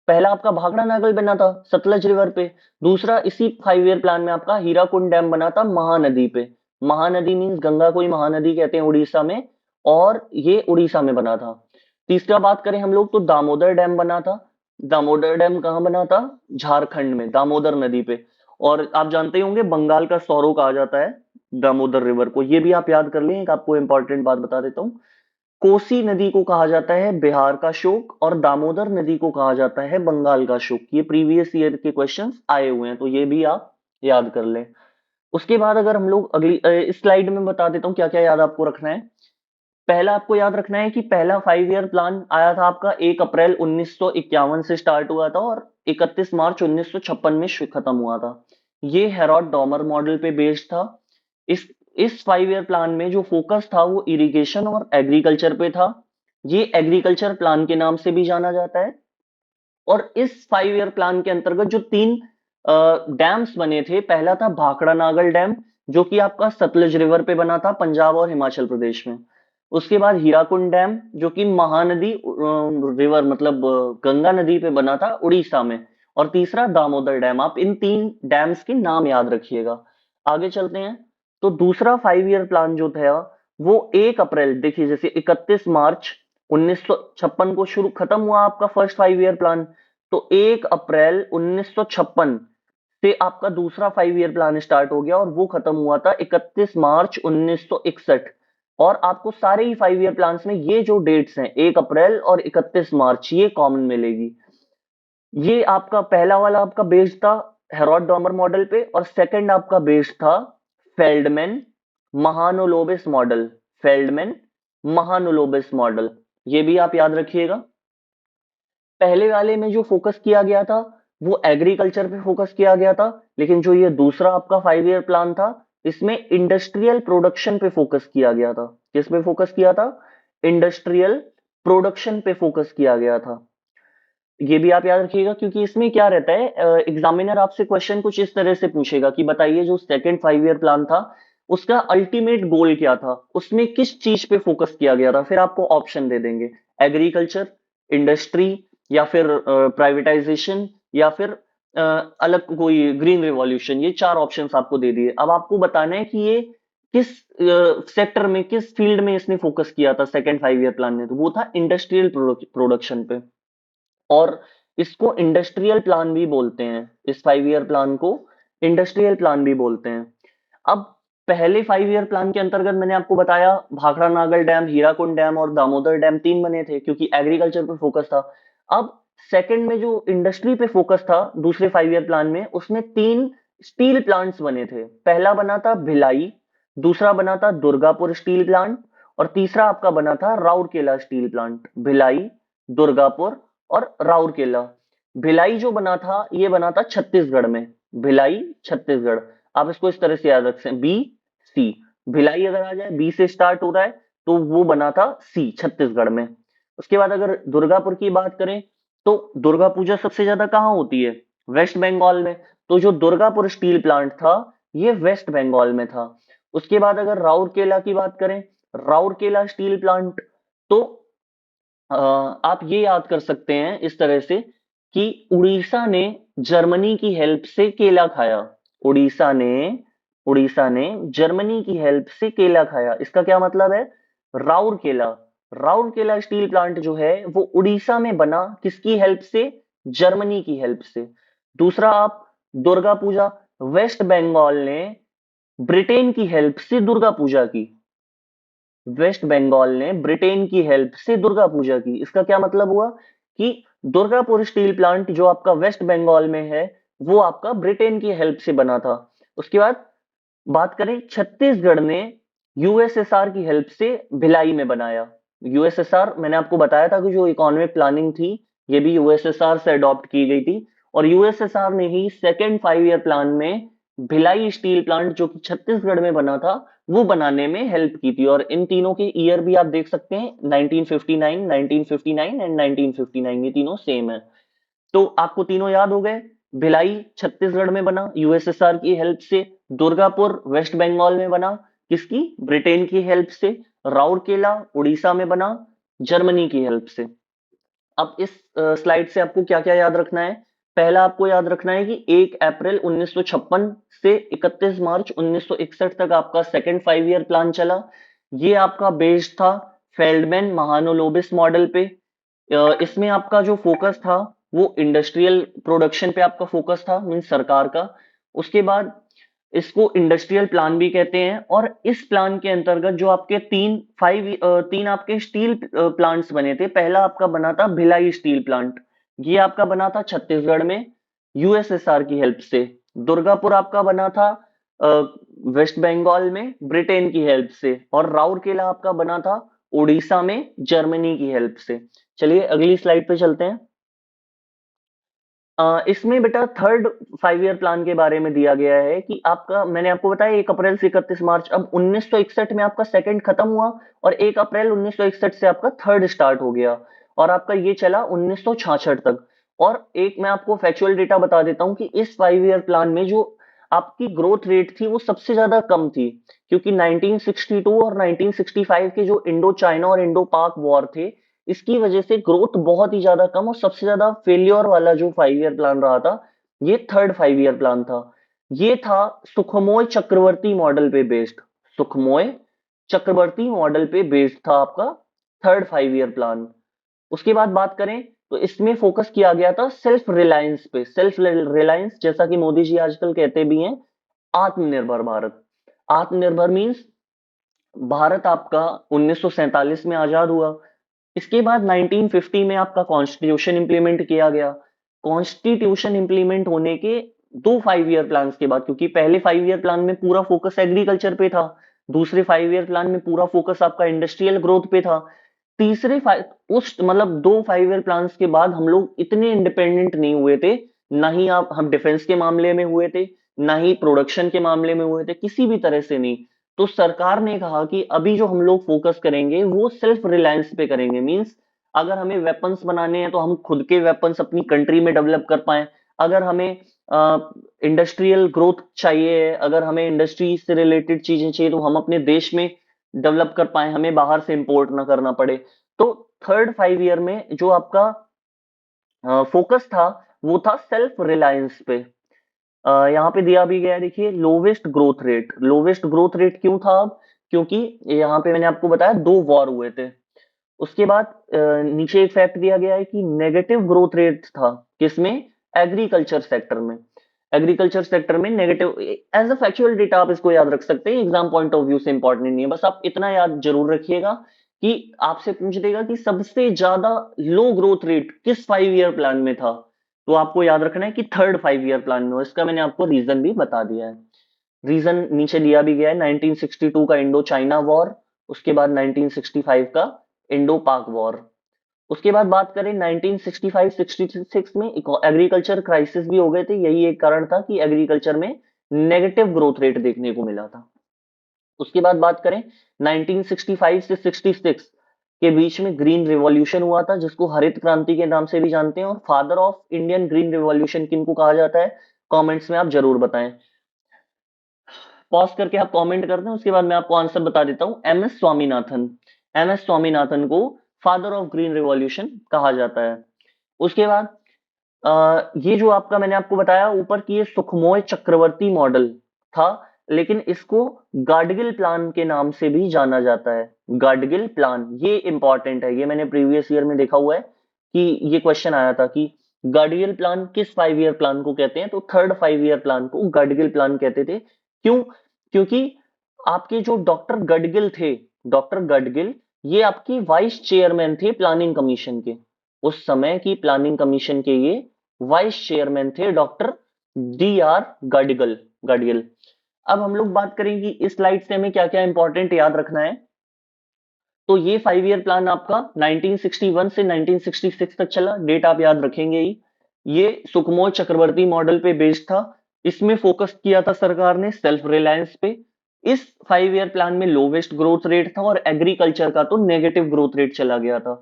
पहला आपका भाखड़ा नागल बना था सतलज रिवर पे, दूसरा इसी 5 ईयर प्लान में आपका हीराकुंड डैम बना था महानदी पे। महानदी मीन्स गंगा को ही महानदी कहते हैं उड़ीसा में, और ये उड़ीसा में बना था। तीसरा बात करें हम लोग तो दामोदर डैम बना था। दामोदर डैम कहाँ बना था? झारखंड में, दामोदर नदी पे। और आप जानते ही होंगे बंगाल का सौरो कहा जाता है दामोदर रिवर को, ये भी आप याद कर लें। एक आपको इंपॉर्टेंट बात बता देता हूँ, कोसी नदी को कहा जाता है बिहार का शोक और दामोदर नदी को कहा जाता है बंगाल का शोक। ये प्रीवियस ईयर के क्वेश्चंस आए हुए हैं, तो ये भी आप याद कर लें। उसके बाद अगर हम लोग अगली इस स्लाइड में बता देता हूँ क्या क्या याद आपको रखना है। पहला आपको याद रखना है कि पहला 5 ईयर प्लान आया था आपका 1 अप्रैल 1951 से स्टार्ट हुआ था और 31 मार्च 1956 में खत्म हुआ था। ये हेरोल्ड डॉमर मॉडल पे बेस्ड था। इस इस 5 ईयर प्लान में जो फोकस था वो इरिगेशन और एग्रीकल्चर पे था। ये एग्रीकल्चर प्लान के नाम से भी जाना जाता है। और इस 5 ईयर प्लान के अंतर्गत जो 3 डैम्स बने थे, पहला था भाखड़ा नागल डैम, जो कि आपका सतलज रिवर पे बना था पंजाब और हिमाचल प्रदेश में। उसके बाद हीराकुंड डैम, जो कि महानदी रिवर मतलब गंगा नदी पे बना था उड़ीसा में। और तीसरा दामोदर डैम। आप इन 3 डैम्स के नाम याद रखिएगा। आगे चलते हैं। तो दूसरा 5 ईयर प्लान जो था वो 1 अप्रैल, देखिए जैसे 31 मार्च 1956 को शुरू खत्म हुआ आपका फर्स्ट 5 ईयर प्लान, तो 1 अप्रैल 1956 से आपका दूसरा 5 ईयर प्लान स्टार्ट हो गया और वो खत्म हुआ था 31 मार्च 1961। और आपको सारे ही 5 ईयर प्लान्स में ये जो डेट्स हैं 1 अप्रैल और 31 मार्च ये कॉमन मिलेगी। ये आपका पहला वाला आपका बेस्ड था हेरोड डॉमर मॉडल पे, और सेकंड आपका बेस्ड था फेल्डमैन महानुलोबिस मॉडल। फेल्डमैन महानुलोबिस मॉडल, ये भी आप याद रखिएगा। पहले वाले में जो फोकस किया गया था वो एग्रीकल्चर पे फोकस किया गया था, लेकिन जो ये दूसरा आपका 5 ईयर प्लान था इसमें इंडस्ट्रियल प्रोडक्शन पे फोकस किया गया था। किस पे फोकस किया था? इंडस्ट्रियल प्रोडक्शन पे फोकस किया गया था। ये भी आप याद रखिएगा, क्योंकि इसमें क्या रहता है, एग्जामिनर आपसे क्वेश्चन कुछ इस तरह से पूछेगा कि बताइए जो सेकंड 5 ईयर प्लान था उसका अल्टीमेट गोल क्या था, उसमें किस चीज पे फोकस किया गया था। फिर आपको ऑप्शन दे देंगे, एग्रीकल्चर, इंडस्ट्री, या फिर प्राइवेटाइजेशन, या फिर अ, अलग कोई ग्रीन रिवॉल्यूशन। ये चार ऑप्शंस आपको दे दिए। अब आपको बताना है कि ये किस सेक्टर में, किस फील्ड में इसने फोकस किया था सेकंड 5 ईयर प्लान में। तो वो था इंडस्ट्रियल प्रोडक्शन पे, और इसको इंडस्ट्रियल प्लान भी बोलते हैं। इस 5 ईयर प्लान को इंडस्ट्रियल प्लान भी बोलते हैं। अब पहले 5 ईयर प्लान के अंतर्गत मैंने आपको बताया भाखड़ा नागल डैम, हीराकुंड डैम और दामोदर डैम तीन बने थे, क्योंकि एग्रीकल्चर पे फोकस था। अब सेकंड में जो इंडस्ट्री पे फोकस था दूसरे 5 ईयर प्लान में, उसमें तीन स्टील प्लांट्स बने थे। पहला बना था भिलाई, दूसरा बना था दुर्गापुर स्टील प्लांट, और तीसरा आपका बना था राउरकेला स्टील प्लांट। भिलाई, दुर्गापुर और राउरकेला। भिलाई जो बना था ये बना था छत्तीसगढ़ में। भिलाई छत्तीसगढ़। आप इसको इस तरह से याद रख सकते हैं, बी सी। भिलाई अगर आ जाए, बी से स्टार्ट हो रहा है, तो वो बना था सी, छत्तीसगढ़ में। उसके बाद अगर दुर्गापुर की बात करें, तो दुर्गा पूजा सबसे ज्यादा कहाँ होती है? वेस्ट बंगाल में। तो जो दुर्गापुर स्टील प्लांट था ये वेस्ट बंगाल में था। उसके बाद अगर राउरकेला की बात करें, राउरकेला स्टील प्लांट, तो आप ये याद कर सकते हैं इस तरह से कि उड़ीसा ने जर्मनी की हेल्प से केला खाया। उड़ीसा ने उड़ीसा ने जर्मनी की हेल्प से केला खाया। इसका क्या मतलब है? राउरकेला, राउरकेला स्टील प्लांट जो है वो उड़ीसा में बना, किसकी हेल्प से? जर्मनी की हेल्प से। दूसरा आप दुर्गा पूजा, वेस्ट बंगाल ने ब्रिटेन की हेल्प से दुर्गा पूजा की। वेस्ट बंगाल ने ब्रिटेन की हेल्प से दुर्गा पूजा की। इसका क्या मतलब हुआ कि दुर्गापुर स्टील प्लांट जो आपका वेस्ट बंगाल में है वो आपका ब्रिटेन की हेल्प से बना था। उसके बाद बात करें, छत्तीसगढ़ ने यूएसएसआर की हेल्प से भिलाई में बनाया। यूएसएसआर मैंने आपको बताया था कि जो इकोनॉमिक प्लानिंग थी ये भी यूएसएसआर से अडॉप्ट की गई थी, और यूएसएसआर ने ही सेकेंड 5 ईयर प्लान में भिलाई स्टील प्लांट जो कि छत्तीसगढ़ में बना था वो बनाने में हेल्प की थी। और इन तीनों के ईयर भी आप देख सकते हैं, 1959, 1959 एंड 1959, ये तीनों सेम है। तो आपको तीनों याद हो गए। भिलाई छत्तीसगढ़ में बना यूएसएसआर की हेल्प से, दुर्गापुर वेस्ट बंगाल में बना, किसकी? ब्रिटेन की हेल्प से, राउरकेला उड़ीसा में बना, जर्मनी की हेल्प से। अब इस स्लाइड से आपको क्या क्या याद रखना है? पहला आपको याद रखना है कि 1 अप्रैल 1956 से 31 मार्च 1961 तक आपका सेकंड 5 ईयर प्लान चला। ये आपका बेस्ड था फेल्डमैन महानुलोबिस मॉडल पे। इसमें आपका जो फोकस था वो इंडस्ट्रियल प्रोडक्शन पे आपका फोकस था, मीन सरकार का। उसके बाद इसको इंडस्ट्रियल प्लान भी कहते हैं, और इस प्लान के अंतर्गत जो आपके तीन आपके स्टील प्लांट्स बने थे। पहला आपका बना था भिलाई स्टील प्लांट, ये आपका बना था छत्तीसगढ़ में यूएसएसआर की हेल्प से। दुर्गापुर आपका बना था अ, वेस्ट बंगाल में ब्रिटेन की हेल्प से, और राउरकेला आपका बना था उड़ीसा में जर्मनी की हेल्प से। चलिए अगली स्लाइड पे चलते हैं। इसमें बेटा थर्ड 5 ईयर प्लान के बारे में दिया गया है कि आपका, मैंने आपको बताया 1 अप्रैल से 31 मार्च। अब 1961 में आपका सेकंड खत्म हुआ, और 1 अप्रैल 1961 से आपका थर्ड स्टार्ट हो गया, और आपका ये चला 1966 तक। और एक मैं आपको फैक्चुअल डेटा बता देता हूं कि इस 5 ईयर प्लान में जो आपकी ग्रोथ रेट थी वो सबसे ज्यादा कम थी, क्योंकि 1962 और 1965 के जो इंडो चाइना और इंडो पाक वॉर थे इसकी वजह से ग्रोथ बहुत ही ज्यादा कम, और सबसे ज्यादा फेलियर वाला जो 5 ईयर प्लान रहा था ये थर्ड 5 ईयर प्लान था। ये था सुखमोय चक्रवर्ती मॉडल पे बेस्ड। सुखमोय चक्रवर्ती मॉडल पे बेस्ड था आपका थर्ड 5 ईयर प्लान। उसके बाद बात करें तो इसमें फोकस किया गया था सेल्फ रिलायंस पे। सेल्फ रिलायंस, जैसा कि मोदी जी आजकल कहते भी हैं, आत्मनिर्भर भारत। आत्मनिर्भर मीन्स भारत आपका 1947 में आजाद हुआ। इसके बाद 1950 में आपका कॉन्स्टिट्यूशन इंप्लीमेंट किया गया। कॉन्स्टिट्यूशन इंप्लीमेंट होने के 2 5 ईयर प्लान के बाद, क्योंकि पहले 5 ईयर प्लान में पूरा फोकस एग्रीकल्चर पे था, दूसरे 5 ईयर प्लान में पूरा फोकस आपका इंडस्ट्रियल ग्रोथ पे था, तीसरे उस मतलब 2 5 ईयर प्लान के बाद हम लोग इतने इंडिपेंडेंट नहीं हुए थे। ना ही आप हम डिफेंस के मामले में हुए थे, ना ही प्रोडक्शन के मामले में हुए थे, किसी भी तरह से नहीं। तो सरकार ने कहा कि अभी जो हम लोग फोकस करेंगे वो सेल्फ रिलायंस पे करेंगे। मींस अगर हमें वेपन्स बनाने हैं तो हम खुद के वेपन्स अपनी कंट्री में डेवलप कर पाए। अगर हमें इंडस्ट्रियल ग्रोथ चाहिए, अगर हमें इंडस्ट्री से रिलेटेड चीजें चाहिए, तो हम अपने देश में डेवलप कर पाए, हमें बाहर से इंपोर्ट ना करना पड़े। तो थर्ड 5 ईयर में जो आपका फोकस था वो था सेल्फ रिलायंस पे। यहाँ पे दिया भी गया है, देखिए lowest growth rate. Lowest growth rate क्यों था अब? क्योंकि यहाँ पे मैंने आपको बताया 2 वॉर हुए थे। उसके बाद नीचे एक फैक्ट दिया गया है कि नेगेटिव ग्रोथ रेट था किसमें? एग्रीकल्चर सेक्टर में। एग्रीकल्चर सेक्टर में negative. As a factual data आप इसको याद रख सकते हैं, एग्जाम पॉइंट ऑफ व्यू से इंपॉर्टेंट नहीं है, बस आप इतना याद जरूर रखिएगा कि आपसे पूछ देगा कि सबसे ज्यादा लो ग्रोथ रेट किस 5 ईयर प्लान में था, तो आपको याद रखना है कि थर्ड 5 ईयर प्लान में। इसका मैंने आपको रीजन भी बता दिया है। रीजन नीचे दिया भी गया है, 1962 का इंडो चाइना वॉर, उसके बाद 1965 का इंडो पाक वॉर। उसके बाद बात करें 1965-66 में एग्रीकल्चर क्राइसिस भी हो गए थे। यही एक कारण था कि एग्रीकल्चर में नेगेटिव ग्रोथ रेट देखने को मिला था। उसके बाद बात करें 1965 से 66 के बीच में ग्रीन रिवॉल्यूशन हुआ था, जिसको हरित क्रांति के नाम से भी जानते हैं। और father of Indian green revolution किनको कहा जाता है? कमेंट्स में आप जरूर बताएं। पॉज करके आप कमेंट कर दें, उसके बाद मैं आपको आंसर बता देता हूं। M S Swaminathan. M S Swaminathan को फादर ऑफ ग्रीन रिवॉल्यूशन कहा जाता है। उसके बाद ये जो आपका मैंने आपको बताया ऊपर की, ये सुखमोय चक्रवर्ती मॉडल था, लेकिन इसको गाडगिल प्लान के नाम से भी जाना जाता है। गाडगिल प्लान, ये इंपॉर्टेंट है, ये मैंने प्रीवियस ईयर में देखा हुआ है कि ये क्वेश्चन आया था कि गाडगिल प्लान किस 5 ईयर प्लान को कहते हैं, तो थर्ड 5 ईयर प्लान को गाडगिल प्लान कहते थे। क्यों? क्योंकि आपके जो डॉक्टर गडगिल थे, डॉक्टर गडगिल, ये आपकी वाइस चेयरमैन थे प्लानिंग कमीशन के। उस समय की प्लानिंग कमीशन के ये वाइस चेयरमैन थे, doctor D R Gadgil. Gadgil. अब हम लोग बात करेंगे इस स्लाइड से हमें क्या क्या इंपॉर्टेंट याद रखना है। तो ये 5 ईयर प्लान आपका 1961 से 1966 तक चला, डेट आप याद रखेंगे ही। ये सुखमोय चक्रवर्ती मॉडल पे बेस्ड था। इसमें फोकस किया था सरकार ने सेल्फ रिलायंस पे। इस 5 ईयर प्लान में लोवेस्ट ग्रोथ रेट था और एग्रीकल्चर का तो नेगेटिव ग्रोथ रेट चला गया था।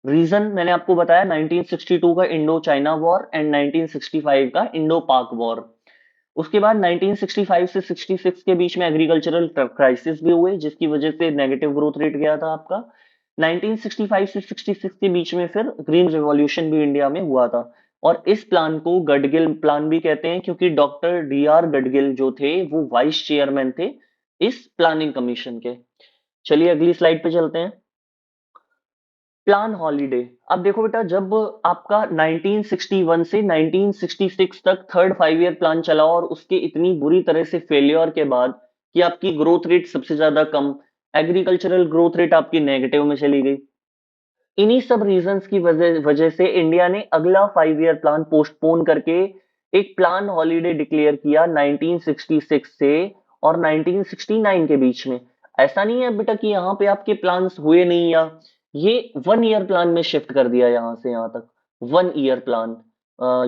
रीजन मैंने आपको बताया, 1962 का इंडो चाइना वॉर एंड 1965 का इंडो पाक वॉर। उसके बाद 1965 से 66 के बीच में एग्रीकल्चरल क्राइसिस भी हुए, जिसकी वजह से नेगेटिव ग्रोथ रेट गया था आपका। 1965 से 66 के बीच में फिर ग्रीन रिवॉल्यूशन भी इंडिया में हुआ था। और इस प्लान को गडगिल प्लान भी कहते हैं, क्योंकि डॉक्टर डी आर गडगिल जो थे वो वाइस चेयरमैन थे इस प्लानिंग कमीशन के। चलिए अगली स्लाइड पे चलते हैं। Plan holiday. अब देखो बेटा, जब आपका 1961 से 1966 तक थर्ड 5 ईयर प्लान चला और उसके इतनी बुरी तरह से फेलियर के बाद कि आपकी ग्रोथ रेट सबसे ज्यादा कम, एग्रीकल्चरल ग्रोथ रेट आपकी नेगेटिव में चली गई, इन्हीं सब रीजंस की वजह वजह से इंडिया ने अगला 5 ईयर प्लान पोस्टपोन करके एक प्लान हॉलीडे डिक्लेयर किया 1966 से और 1969 के बीच में। ऐसा नहीं है बेटा कि यहाँ पे आपके प्लान्स हुए नहीं, या ये 1 ईयर प्लान में शिफ्ट कर दिया यहाँ से यहाँ तक। 1 year plan.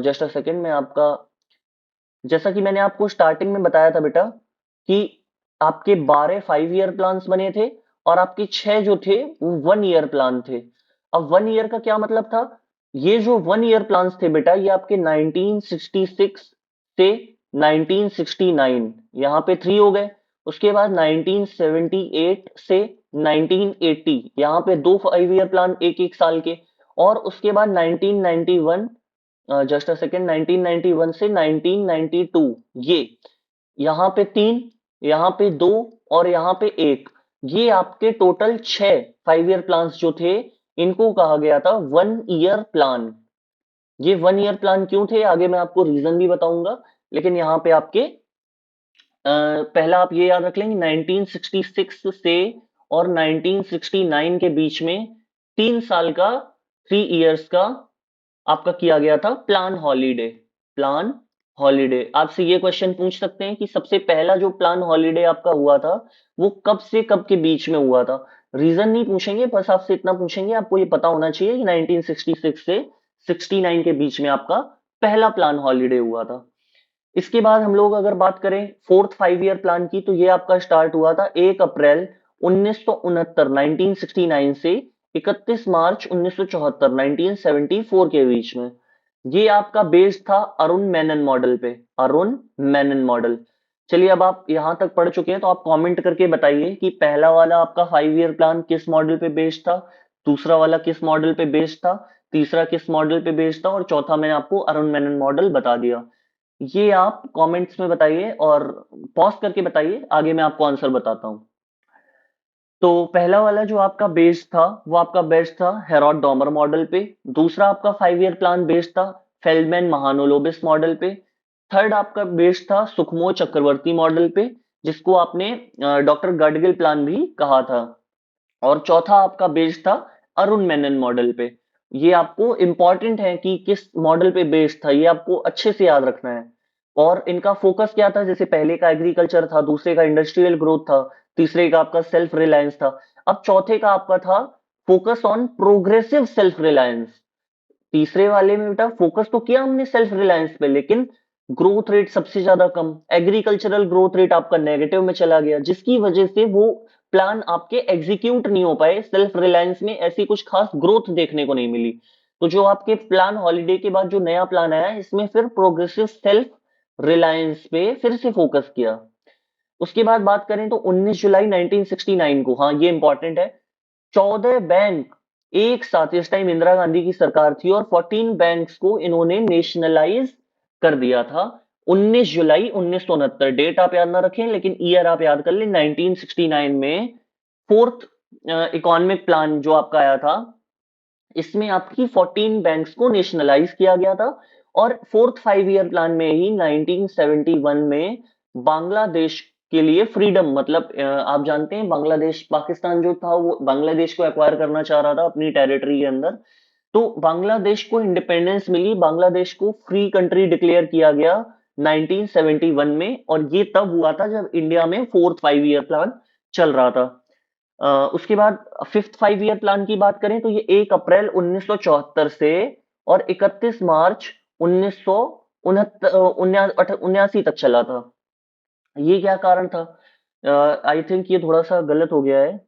Just a second, मैं आपका, जैसा कि मैंने आपको स्टार्टिंग में बताया था बेटा कि आपके 12 5 ईयर प्लान्स बने थे और आपके 6 जो थे वो 1 ईयर प्लान थे। अब 1 ईयर का क्या मतलब था? ये जो 1 ईयर प्लान्स थे बेटा, ये आपके 1966 से 1969, यहाँ पे 3 हो गए। उसके बाद 1978 से 1980, यहाँ पे 2 5 ईयर प्लान एक एक साल के। और उसके बाद 1991, जस्ट अ सेकेंड, 1991 से 1992, ये यहाँ पे 3, यहाँ पे 2 और यहाँ पे 1, ये आपके टोटल 6 5 ईयर प्लान्स जो थे, इनको कहा गया था 1 ईयर प्लान। ये 1 ईयर प्लान क्यों थे आगे मैं आपको रीजन भी बताऊंगा, लेकिन यहाँ पे आपके पहला आप ये याद रख लेंगे 1966 से और 1969 के बीच में 3 साल का 3 इयर्स का आपका किया गया था प्लान हॉलीडे। प्लान हॉलीडे आपसे ये क्वेश्चन पूछ सकते हैं कि सबसे पहला जो प्लान हॉलीडे आपका हुआ था वो कब से कब के बीच में हुआ था। रीजन नहीं पूछेंगे, बस आपसे इतना पूछेंगे, आपको ये पता होना चाहिए कि 1966 से 69 के बीच में आपका पहला प्लान हॉलीडे हुआ था। इसके बाद हम लोग अगर बात करें फोर्थ 5 ईयर प्लान की, तो ये आपका स्टार्ट हुआ था 1 अप्रैल 1969 1969 से 31 मार्च 1974 1974 के बीच में। ये आपका बेस्ड था अरुण मेनन मॉडल पे। अरुण मेनन मॉडल। चलिए, अब आप यहां तक पढ़ चुके हैं तो आप कमेंट करके बताइए कि पहला वाला आपका 5 ईयर प्लान किस मॉडल पे बेस्ड था, दूसरा वाला किस मॉडल पे बेस्ड था, तीसरा किस मॉडल पे बेस्ड था, और चौथा मैंने आपको अरुण मेनन मॉडल बता दिया। ये आप कमेंट्स में बताइए और पॉज करके बताइए, आगे मैं आपको आंसर बताता हूँ। तो पहला वाला जो आपका बेस्ड था वो आपका बेस्ड था हेरोड डॉमर मॉडल पे। दूसरा आपका 5 ईयर प्लान बेस्ड था फेल्डमैन महानुलोबिस मॉडल पे। थर्ड आपका बेस्ड था सुखमो चक्रवर्ती मॉडल पे, जिसको आपने डॉक्टर गडगिल प्लान भी कहा था। और चौथा आपका बेस्ड था अरुण मेनन मॉडल पे। ये आपको इंपॉर्टेंट है कि किस मॉडल पे बेस्ड था, ये आपको अच्छे से याद रखना है। और इनका फोकस क्या था, जैसे पहले का एग्रीकल्चर था, दूसरे का इंडस्ट्रियल ग्रोथ था, तीसरे का आपका सेल्फ रिलायंस था। अब चौथे का आपका था focus on progressive self reliance. तीसरे वाले में बेटा फोकस तो किया हमने सेल्फ रिलायंस पे, लेकिन ग्रोथ रेट सबसे ज्यादा कम, एग्रीकल्चरल ग्रोथ रेट आपका नेगेटिव में चला गया, जिसकी वजह से वो प्लान आपके एग्जीक्यूट नहीं हो पाए। सेल्फ रिलायंस में ऐसी कुछ खास ग्रोथ देखने को नहीं मिली। तो जो आपके प्लान हॉलीडे के बाद जो नया प्लान आया, इसमें फिर प्रोग्रेसिव सेल्फ रिलायंस पे फिर से फोकस किया। उसके बाद बात करें तो 19 जुलाई 1969 को, हाँ ये इंपॉर्टेंट है, 14 बैंक एक साथ, इस टाइम इंदिरा गांधी की सरकार थी, और 14 बैंक्स को इन्होंने नेशनलाइज कर दिया था। 19 जुलाई 1969, डेट आप याद ना रखें लेकिन ईयर आप याद कर लें। 1969 में फोर्थ इकोनॉमिक प्लान जो आपका आया था, इसमें आपकी 14 बैंक्स को नेशनलाइज किया गया था। और फोर्थ 5 ईयर प्लान में ही 1971 में बांग्लादेश के लिए फ्रीडम, मतलब आप जानते हैं बांग्लादेश, पाकिस्तान जो था वो बांग्लादेश को एक्वायर करना चाह रहा था अपनी टेरिटरी के अंदर। तो बांग्लादेश को इंडिपेंडेंस मिली, बांग्लादेश को फ्री कंट्री डिक्लेयर किया गया 1971 में। और ये तब हुआ था जब इंडिया में फोर्थ 5 ईयर प्लान चल रहा था। उसके बाद फिफ्थ 5 ईयर प्लान की बात करें तो ये 1 अप्रैल 1974 से और 31 मार्च 1979 तक चला था। ये क्या कारण था? आई थिंक ये थोड़ा सा गलत हो गया है।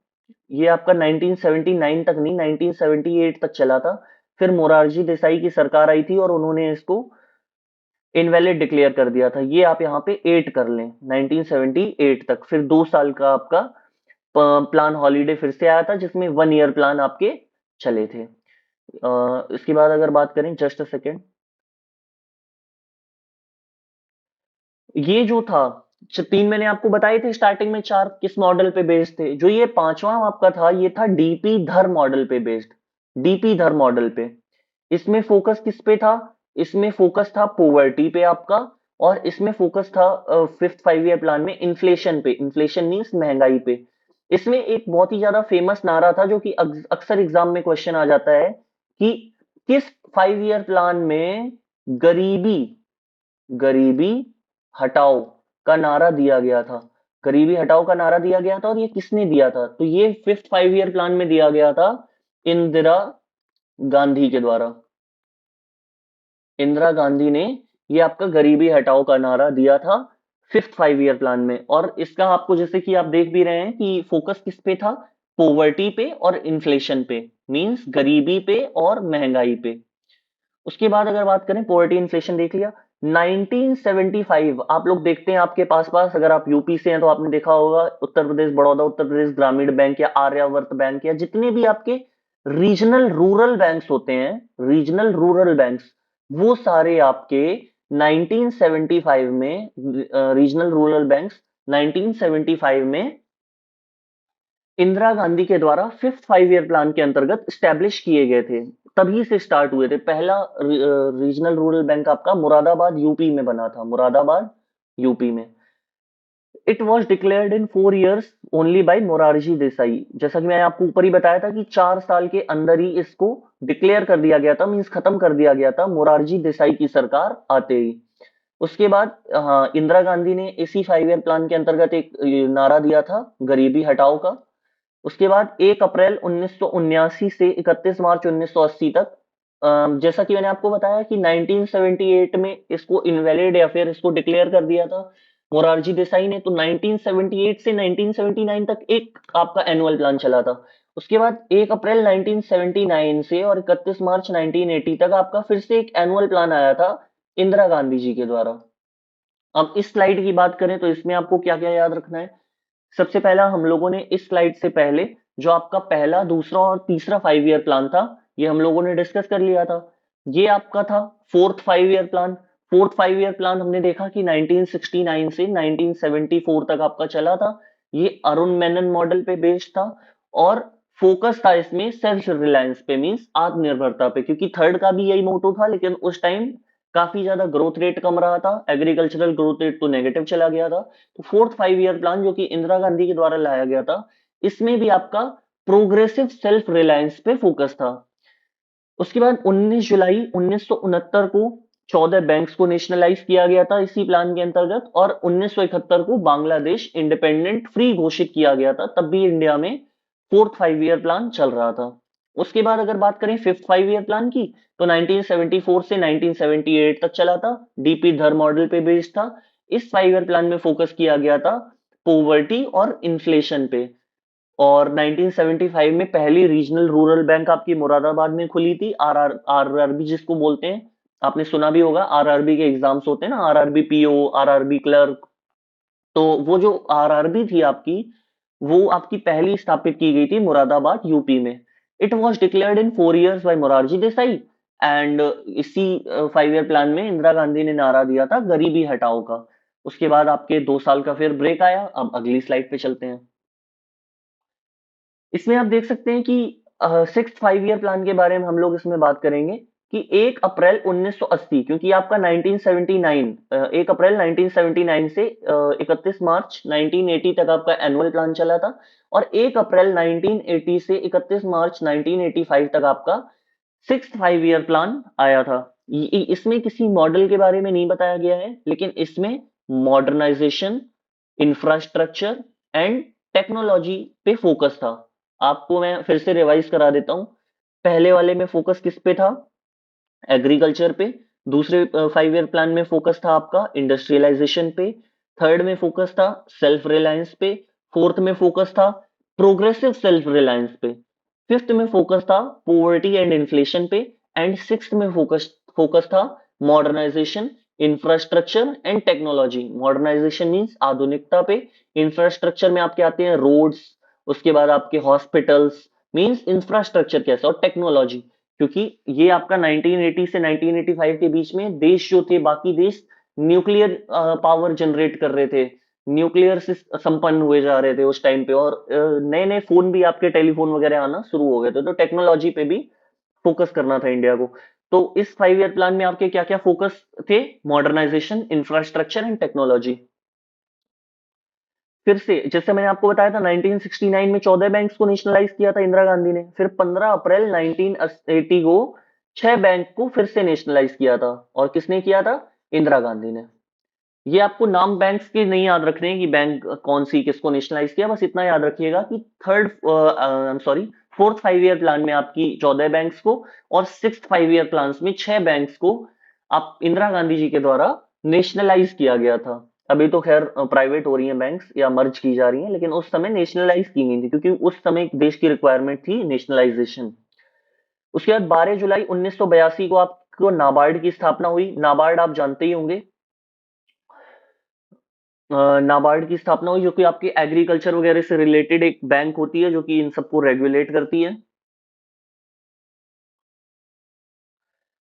ये आपका 1979 तक नहीं, 1978 तक चला था। फिर मोरारजी देसाई की सरकार आई थी और उन्होंने इसको इनवैलिड डिक्लेयर कर दिया था। ये आप यहाँ पे 8 कर लें, 1978 तक। फिर 2 साल का आपका प्लान हॉलीडे फिर से आया था, जिसमें 1 ईयर प्लान आपके चले थे। इसके बाद अगर बात करें, जस्ट अ सेकेंड, ये जो था, तीन मैंने आपको बताए थे स्टार्टिंग में, चार किस मॉडल पे बेस्ड थे। जो ये पांचवा आपका था, ये था डीपी धर मॉडल पे बेस्ड। डीपी धर मॉडल पे, इसमें फोकस किस पे था? इसमें फोकस था पोवर्टी पे आपका। और इसमें फोकस था फिफ्थ 5 ईयर प्लान में इन्फ्लेशन पे। इन्फ्लेशन मीन्स महंगाई पे। इसमें एक बहुत ही ज्यादा फेमस नारा था जो कि अक्सर एग्जाम में क्वेश्चन आ जाता है कि किस 5 ईयर प्लान में गरीबी गरीबी हटाओ का नारा दिया गया था। गरीबी हटाओ का नारा दिया गया था, और ये किसने दिया था? तो ये फिफ्थ 5 ईयर प्लान में दिया गया था इंदिरा गांधी के द्वारा। इंदिरा गांधी ने ये आपका गरीबी हटाओ का नारा दिया था फिफ्थ 5 ईयर प्लान में। और इसका आपको, जैसे कि आप देख भी रहे हैं, कि फोकस किस पे था? पोवर्टी पे और इन्फ्लेशन पे, मींस गरीबी पे और महंगाई पे। उसके बाद अगर बात करें, पॉवर्टी इन्फ्लेशन देख लिया। 1975 आप लोग देखते हैं आपके पास पास, अगर आप यूपी से हैं तो आपने देखा होगा उत्तर प्रदेश बड़ौदा उत्तर प्रदेश ग्रामीण बैंक या आर्यावर्त बैंक या जितने भी आपके रीजनल रूरल बैंक्स होते हैं, रीजनल रूरल बैंक्स, वो सारे आपके 1975 में, रीजनल रूरल बैंक्स 1975 में इंदिरा गांधी के द्वारा फिफ्थ 5 ईयर प्लान के अंतर्गत स्टैब्लिश किए गए थे। तभी से स्टार्ट हुए थे। पहला रीजनल रूरल बैंक आपका मुरादाबाद यूपी में बना था, मुरादाबाद यूपी में। It was declared in 4 years only by Morarji Desai. जैसा कि मैंने आपको ऊपर ही बताया था कि 4 साल के अंदर ही इसको डिक्लेयर कर दिया गया था, मीन्स खत्म कर दिया गया था मोरारजी देसाई की सरकार आते ही। उसके बाद हाँ, इंदिरा गांधी ने इसी 5 year प्लान के अंतर्गत एक नारा दिया था, गरीबी हटाओ का। उसके बाद 1 अप्रैल 1979 से 31 मार्च 1980 तक, जैसा कि मैंने आपको बताया कि 1978 में इसको इनवैलिड या फिर इसको डिक्लेयर कर दिया था मोरारजी देसाई ने, तो 1978 से 1979 तक एक आपका एनुअल प्लान चला था। उसके बाद 1 अप्रैल 1979 से और 31 मार्च 1980 तक आपका फिर से एक एनुअल प्लान आया था इंदिरा गांधी जी के द्वारा। अब इस स्लाइड की बात करें तो इसमें आपको क्या क्या याद रखना है। सबसे पहला, हम लोगों ने इस स्लाइड से पहले जो आपका पहला, दूसरा और तीसरा 5 year प्लान था, ये हम लोगों ने डिस्कस कर लिया था। ये आपका था fourth 5 year plan. Fourth 5 year plan हमने देखा कि 1969 से 1974 तक आपका चला था। ये अरुण मेनन मॉडल पे बेस्ड था और फोकस था इसमें सेल्फ रिलायंस पे, मींस आत्मनिर्भरता पे, क्योंकि थर्ड का भी यही मोटो था, लेकिन उस टाइम काफी ज्यादा ग्रोथ रेट कम रहा था, एग्रीकल्चरल ग्रोथ रेट तो नेगेटिव चला गया था। तो फोर्थ 5 year प्लान जो कि इंदिरा गांधी के द्वारा लाया गया था, इसमें भी आपका प्रोग्रेसिव सेल्फ रिलायंस पे फोकस था। उसके बाद 19 जुलाई 1969 को 14 बैंक्स को नेशनलाइज किया गया था इसी प्लान के अंतर्गत, और 1971 को बांग्लादेश इंडिपेंडेंट फ्री घोषित किया गया था, तब भी इंडिया में फोर्थ 5 year प्लान चल रहा था। उसके बाद अगर बात करें फिफ्थ 5 year प्लान की, तो 1974 से 1978 तक चला था, डीपी धर मॉडल पे बेस्ड था। इस 5 year प्लान में फोकस किया गया था पोवर्टी और इन्फ्लेशन पे। और 1975 में पहली रीजनल रूरल बैंक आपकी मुरादाबाद में खुली थी, आरआरबी जिसको बोलते हैं। आपने सुना भी होगा, आरआरबी के एग्जाम्स होते हैं ना, आरआरबी पीओ, आरआरबी क्लर्क। तो वो जो आरआरबी थी आपकी, वो आपकी पहली स्थापित की गई थी मुरादाबाद यूपी में। It was declared in 4 years by Morarji Desai. And इसी 5 year प्लान में इंदिरा गांधी ने नारा दिया था गरीबी हटाओ का। उसके बाद आपके 2 साल का फिर ब्रेक आया। अब अगली स्लाइड पे चलते हैं। इसमें आप देख सकते हैं कि सिक्स्थ 5 year प्लान के बारे में हम लोग इसमें बात करेंगे कि 1 अप्रैल 1980, क्योंकि आपका 1979, 1 अप्रैल 1979 से 31 मार्च 1980 तक आपका एनुअल प्लान चला था, और 1 अप्रैल 1980 से 31 मार्च 1985 तक आपका सिक्स्थ 5 year प्लान आया था। इसमें किसी मॉडल के बारे में नहीं बताया गया है, लेकिन इसमें मॉडर्नाइजेशन, इंफ्रास्ट्रक्चर एंड टेक्नोलॉजी पे फोकस था। आपको मैं फिर से रिवाइज करा देता हूं। पहले वाले में फोकस किस पे था? एग्रीकल्चर पे। दूसरे 5 year प्लान में फोकस था आपका इंडस्ट्रियलाइजेशन पे। थर्ड में फोकस था सेल्फ रिलायंस पे। फोर्थ में फोकस था प्रोग्रेसिव सेल्फ रिलायंस पे। फिफ्थ में फोकस था पोवर्टी एंड इन्फ्लेशन पे। एंड सिक्स्थ में फोकस फोकस था modernisation, infrastructure and technology. Modernisation means आधुनिकता पे। इंफ्रास्ट्रक्चर में आपके आते हैं रोड्स, उसके बाद आपके हॉस्पिटल्स, मींस इंफ्रास्ट्रक्चर कैसा, और टेक्नोलॉजी, क्योंकि ये आपका 1980 से 1985 के बीच में देश जो थे, बाकी देश न्यूक्लियर पावर जनरेट कर रहे थे, न्यूक्लियर से संपन्न हुए जा रहे थे उस टाइम पे, और नए नए फोन भी आपके टेलीफोन वगैरह आना शुरू हो गए थे, तो टेक्नोलॉजी पे भी फोकस करना था इंडिया को। तो इस 5 year प्लान में आपके क्या क्या फोकस थे? Modernisation, infrastructure and technology. फिर से जैसे मैंने आपको बताया था, 1969 में 14 बैंक्स को नेशनलाइज किया था इंदिरा गांधी ने। फिर 15 अप्रैल 1980 को 6 बैंक को फिर से नेशनलाइज किया था। और किसने किया था? इंदिरा गांधी ने। ये आपको नाम बैंक्स के नहीं याद रखने हैं कि बैंक कौन सी किसको नेशनलाइज किया, बस इतना याद रखिएगा कि third I am sorry fourth 5 year plan में आपकी 14 बैंक्स को, और सिक्स्थ 5 year प्लान में 6 बैंक्स को आप इंदिरा गांधी जी के द्वारा नेशनलाइज किया गया था। अभी तो खैर प्राइवेट हो रही हैं बैंक्स या मर्ज की जा रही हैं, लेकिन उस समय नेशनलाइज की गई थी, क्योंकि उस समय देश की रिक्वायरमेंट थी नेशनलाइजेशन। उसके बाद 12 जुलाई 1982 को आपको नाबार्ड की स्थापना हुई। नाबार्ड आप जानते ही होंगे। नाबार्ड की स्थापना हुई, जो कि आपके एग्रीकल्चर वगैरह से रिलेटेड एक बैंक होती है, जो कि इन सबको रेगुलेट करती है।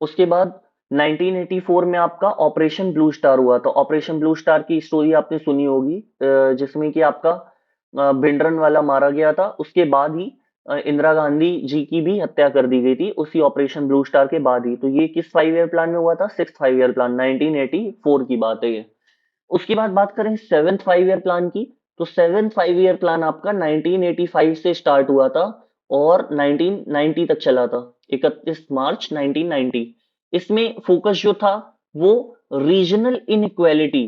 उसके बाद 1984 में आपका ऑपरेशन ब्लू स्टार हुआ था। ऑपरेशन ब्लू स्टार की स्टोरी आपने सुनी होगी, जिसमें कि आपका भिंडरन वाला मारा गया था। उसके बाद ही इंदिरा गांधी जी की भी हत्या कर दी गई थी, उसी ऑपरेशन ब्लू स्टार के बाद ही। तो ये किस 5 year प्लान में हुआ था? सिक्स 5 year प्लान, 1984 की बात है ये। उसके बाद बात करें सेवेंथ 5 ईयर प्लान की, तो सेवेंथ 5 ईयर प्लान आपका 1985 से स्टार्ट हुआ था और 1990 तक चला था, 31 मार्च 1990। इसमें फोकस जो था वो रीजनल इनइक्वेलिटी।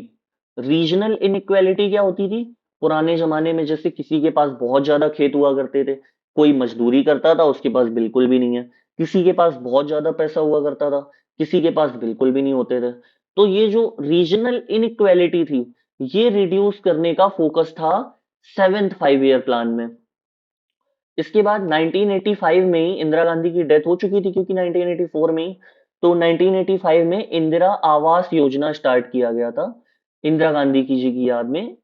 रीजनल इनइक्वेलिटी क्या होती थी? पुराने जमाने में जैसे किसी के पास बहुत ज्यादा खेत हुआ करते थे, कोई मजदूरी करता था, उसके पास बिल्कुल भी नहीं है। किसी के पास बहुत ज्यादा पैसा हुआ करता था, किसी के पास बिल्कुल भी नहीं होते थे। तो ये जो रीजनल इनइक्वेलिटी थी, ये रिड्यूस करने का फोकस था सेवेंथ 5 ईयर प्लान में। इसके बाद 1985 में ही इंदिरा गांधी की डेथ हो चुकी थी, क्योंकि 1984 में ही, तो 1985 में इंदिरा आवास योजना स्टार्ट किया गया था इंदिरा गांधी की जी की याद में,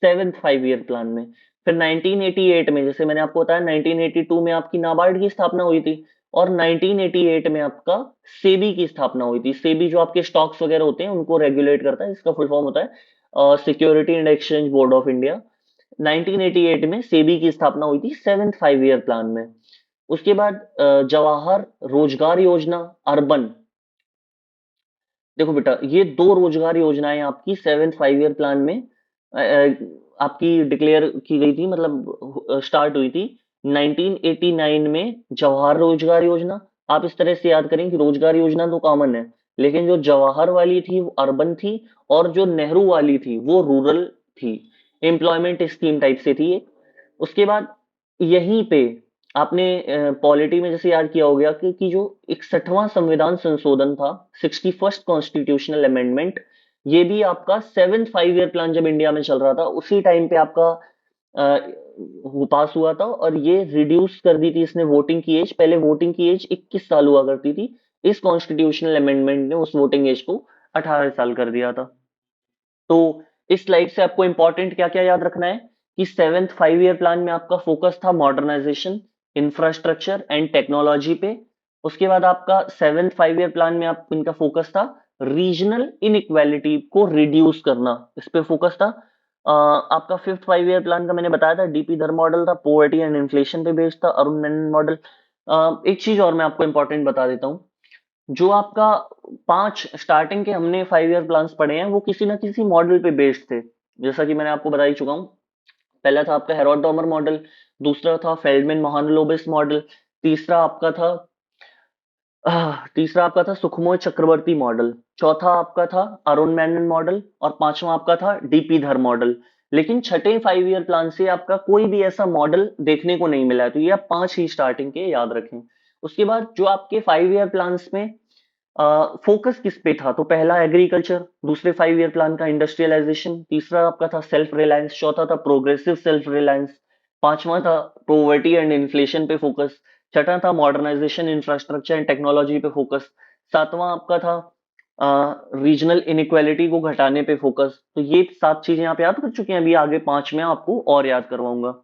सेवेंथ 5 ईयर प्लान में। फिर 1988 में, जैसे मैंने आपको बताया, 1982 में आपकी नाबार्ड की स्थापना हुई थी, और 1988 में आपका सेबी की स्थापना हुई थी। सेबी जो आपके स्टॉक्स वगैरह होते हैं उनको रेगुलेट करता है, इसका फुल फॉर्म होता है security and exchange board of India. 1988 में सेबी की स्थापना हुई थी सेवेंथ 5 ईयर प्लान में। उसके बाद जवाहर रोजगार योजना अर्बन। देखो बेटा, ये दो रोजगार योजनाएं आपकी सेवेंथ 5 ईयर प्लान में आपकी डिक्लेयर की गई थी, मतलब स्टार्ट हुई थी 1989 में। जवाहर रोजगार योजना, आप इस तरह से याद करें कि रोजगार योजना तो कॉमन है, लेकिन जो जवाहर वाली थी वो अर्बन थी, और जो नेहरू वाली थी वो रूरल थी। एम्प्लॉयमेंट स्कीम टाइप से थी ये। उसके बाद यहीं पे आपने पॉलिटी में जैसे याद किया हो गया कि जो 61वां संविधान संशोधन था, 61st कॉन्स्टिट्यूशनल अमेंडमेंट, ये भी आपका सेवेंथ 5 ईयर प्लान जब इंडिया में चल रहा था उसी टाइम पे आपका वो पास हुआ था, और ये रिड्यूस कर दी थी इसने वोटिंग की एज। पहले वोटिंग की एज 21 साल हुआ करती थी, इस कॉन्स्टिट्यूशनल अमेंडमेंट ने उस वोटिंग एज को 18 साल कर दिया था। तो इस स्लाइड से आपको इंपॉर्टेंट क्या क्या याद रखना है कि सेवेंथ 5 ईयर प्लान में आपका फोकस था मॉडर्नाइजेशन, इंफ्रास्ट्रक्चर एंड टेक्नोलॉजी पे। उसके बाद आपका सेवेंथ 5 ईयर प्लान में आप इनका फोकस था रीजनल इनइक्वालिटी को रिड्यूस करना, इस पे फोकस था। आपका फिफ्थ 5 ईयर प्लान का मैंने बताया था डीपी धर मॉडल था, पोवर्टी एंड इन्फ्लेशन पे बेस्ड था, अरुण मेनन मॉडल। एक चीज और मैं आपको इंपॉर्टेंट बता देता हूँ, जो आपका 5 स्टार्टिंग के हमने 5 ईयर प्लान्स पढ़े हैं वो किसी ना किसी मॉडल पे बेस्ड थे, जैसा कि मैंने आपको बता ही चुका हूँ। पहला था आपका हेरोड डॉमर मॉडल, दूसरा था फेल्डमैन महालनोबिस मॉडल, तीसरा आपका था तीसरा आपका था सुखमोय चक्रवर्ती मॉडल, चौथा आपका था अरुण मेनन मॉडल, और पांचवा आपका था डीपी धर मॉडल। लेकिन छठे 5 ईयर प्लान से आपका कोई भी ऐसा मॉडल देखने को नहीं मिला है, तो ये आप 5 ही स्टार्टिंग के याद रखें। उसके बाद जो आपके 5 ईयर प्लान्स में फोकस किस पे था, तो पहला एग्रीकल्चर, दूसरे 5 ईयर प्लान का इंडस्ट्रियलाइजेशन, तीसरा आपका था सेल्फ रिलायंस, चौथा था प्रोग्रेसिव सेल्फ रिलायंस, पांचवा था पॉवर्टी एंड इन्फ्लेशन पे फोकस, छठा था मॉडर्नाइजेशन इंफ्रास्ट्रक्चर एंड टेक्नोलॉजी पे फोकस, सातवां आपका था रीजनल इनइक्वालिटी को घटाने पे फोकस। तो ये 7 चीजें आप याद कर चुके हैं, अभी आगे 5 में आपको और याद करवाऊंगा।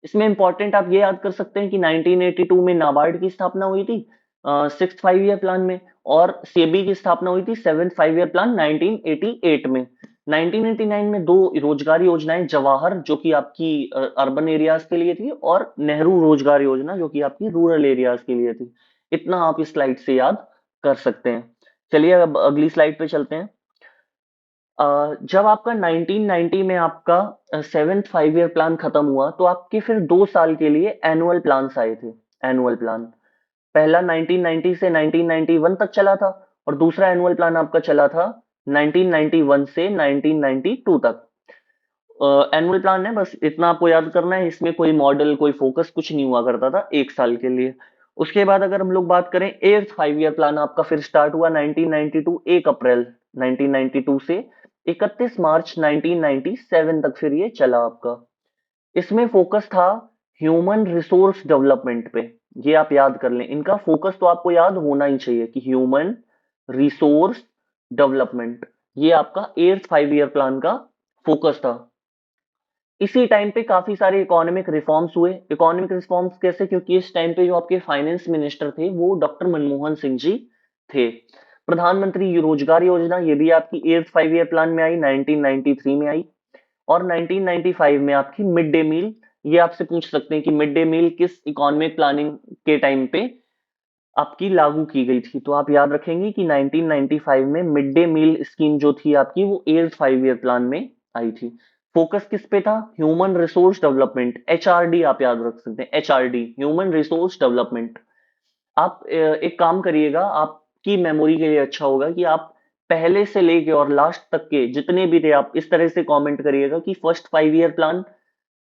इसमें इंपॉर्टेंट आप ये याद कर सकते हैं कि 1982 में नाबार्ड की स्थापना हुई थी सिक्स 5 ईयर प्लान में, और सेबी की स्थापना हुई थी सेवेंथ 5 ईयर प्लान 1988 में। 1989 में दो रोजगार योजनाएं, जवाहर जो कि आपकी अर्बन एरियाज के लिए थी, और नेहरू रोजगार योजना जो कि आपकी रूरल एरियाज के लिए थी। इतना आप इस स्लाइड से याद कर सकते हैं। चलिए अब अगली स्लाइड पे चलते हैं। जब आपका 1990 में आपका सेवेंथ 5 ईयर प्लान खत्म हुआ, तो आपके फिर 2 साल के लिए एनुअल प्लान्स आए थे। एनुअल प्लान पहला 1990 से 1991 तक चला था, और दूसरा एनुअल प्लान आपका चला था 1991 से 1992 तक। एनुअल प्लान है, बस इतना आपको याद करना है, इसमें कोई मॉडल कोई फोकस कुछ नहीं हुआ करता था 1 साल के लिए। उसके बाद अगर हम लोग बात करें, एट्थ 5 ईयर प्लान आपका फिर स्टार्ट हुआ 1992, 1 अप्रैल 1992 से 31 मार्च 1997 तक फिर ये चला आपका। इसमें फोकस था ह्यूमन रिसोर्स डेवलपमेंट पे। ये आप याद कर लें, इनका फोकस तो आपको याद होना ही चाहिए कि ह्यूमन रिसोर्स डेवलपमेंट, ये आपका एट्थ 5 ईयर प्लान का फोकस था। इसी टाइम पे काफी सारे इकोनॉमिक रिफॉर्म्स हुए। इकोनॉमिक रिफॉर्म्स कैसे? क्योंकि इस टाइम पे जो आपके फाइनेंस मिनिस्टर थे वो डॉक्टर मनमोहन सिंह जी थे। प्रधानमंत्री रोजगार योजना, ये भी आपकी एट्थ 5 ईयर प्लान में आई, 1993 में आई। और 1995 में आपकी मिड डे मील, ये आपसे पूछ सकते हैं कि मिड डे मील किस इकोनॉमिक प्लानिंग के टाइम पे आपकी लागू की गई थी। तो आप याद रखेंगे कि 1995 में मिड डे मील स्कीम जो थी आपकी, वो 8th 5 ईयर प्लान में आई थी। फोकस किस पे था? ह्यूमन रिसोर्स डेवलपमेंट, एचआरडी आप याद रख सकते हैं, एचआरडी ह्यूमन रिसोर्स डेवलपमेंट। आप एक काम करिएगा, आपकी मेमोरी के लिए अच्छा होगा कि आप पहले से लेके और लास्ट तक के जितने भी थे, आप इस तरह से कमेंट करिएगा कि फर्स्ट 5 ईयर प्लान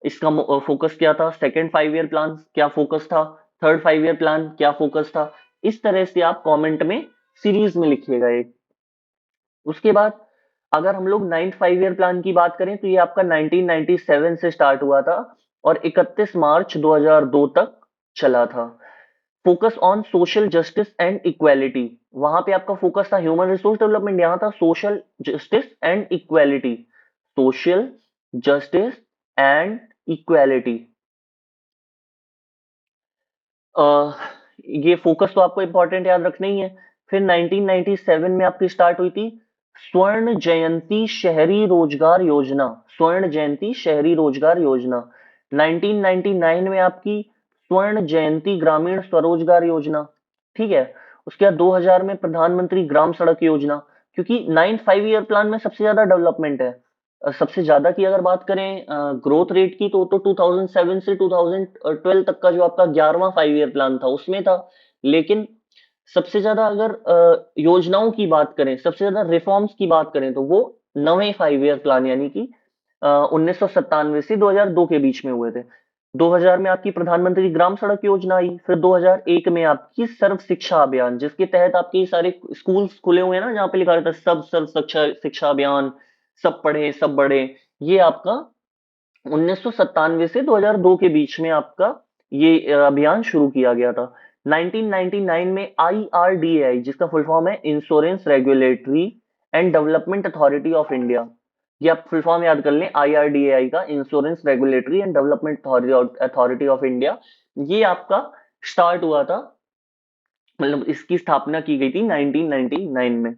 इसका फोकस क्या था, सेकंड 5 ईयर प्लान क्या फोकस था, थर्ड 5 ईयर प्लान क्या फोकस था। इस तरह से आप कमेंट में सीरीज में लिखिएगा एक। उसके बाद अगर हम लोग 9th 5 ईयर प्लान की बात करें तो ये आपका 1997 से स्टार्ट हुआ था और 31 मार्च 2002 तक चला था। Focus on social justice and equality, वहां पे आपका फोकस था ह्यूमन रिसोर्स डेवलपमेंट, यहाँ था social justice and equality, social justice and equality. ये फोकस तो आपको इंपॉर्टेंट याद रखना ही है। फिर 1997 में आपकी स्टार्ट हुई थी स्वर्ण जयंती शहरी रोजगार योजना, स्वर्ण जयंती शहरी रोजगार योजना। 1999 में आपकी स्वर्ण जयंती ग्रामीण स्वरोजगार योजना, ठीक है। उसके बाद 2000 में प्रधानमंत्री ग्राम सड़क योजना, क्योंकि 9th 5 ईयर प्लान में सबसे ज्यादा डेवलपमेंट है। सबसे ज्यादा की अगर बात करें ग्रोथ रेट की, तो 2007 से 2012 तक का जो आपका 11वां 5 ईयर प्लान था उसमें था। लेकिन सबसे ज्यादा अगर योजनाओं की बात करें, सबसे ज्यादा रिफॉर्म्स की बात करें, तो वो 9वें 5 ईयर प्लान यानी कि 1997 से 2002 के बीच में हुए थे। 2000 में आपकी प्रधानमंत्री ग्राम सड़क योजना आई। फिर 2001 में आपकी सर्व शिक्षा अभियान, जिसके तहत आपके सारे स्कूल्स खुले हुए हैं ना, जहाँ पे लिखा रहता है सब सर्व शिक्षा शिक्षा अभियान, सब पढ़े सब बढ़े। ये आपका 1997 से 2002 के बीच में आपका ये अभियान शुरू किया गया था। 1999 में आईआरडीएआई, जिसका फुल फॉर्म है insurance regulatory and development authority of India, ये आप फुल फॉर्म याद कर लें, आईआरडीएआई का, insurance regulatory and development authority of India. ये आपका स्टार्ट हुआ था, मतलब इसकी स्थापना की गई थी 1999 में।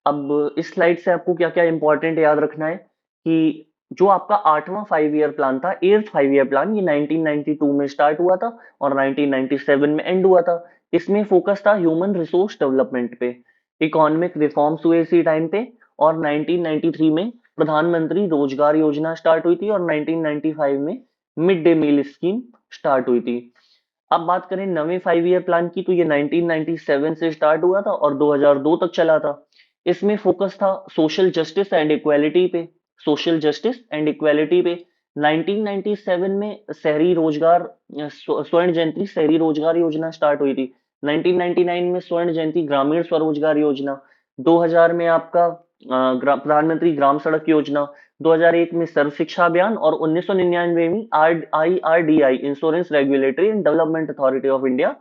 अब इस स्लाइड से आपको क्या क्या इंपॉर्टेंट याद रखना है कि जो आपका 8वां 5 ईयर प्लान था, 8th 5 ईयर प्लान, ये 1992 में स्टार्ट हुआ था और 1997 में एंड हुआ था। इसमें फोकस था ह्यूमन रिसोर्स डेवलपमेंट पे, इकोनॉमिक रिफॉर्म्स हुए इसी टाइम पे, और 1993 में प्रधानमंत्री रोजगार योजना स्टार्ट हुई थी और 1995 में mid day meal scheme start हुई थी। अब बात करें नवे 5 ईयर प्लान की, तो ये 1997 से स्टार्ट हुआ था और 2002 तक चला था। इसमें फोकस था सोशल जस्टिस एंड इक्वालिटी पे, सोशल जस्टिस एंड इक्वालिटी पे। 1997 में शहरी रोजगार स्वर्ण जयंती शहरी रोजगार योजना स्टार्ट हुई थी। 1999 में स्वर्ण जयंती ग्रामीण स्वरोजगार योजना। 2000 में आपका प्रधानमंत्री ग्राम सड़क योजना। 2001 में सर्व शिक्षा अभियान और 1999 में IRDI, insurance regulatory and development authority of India,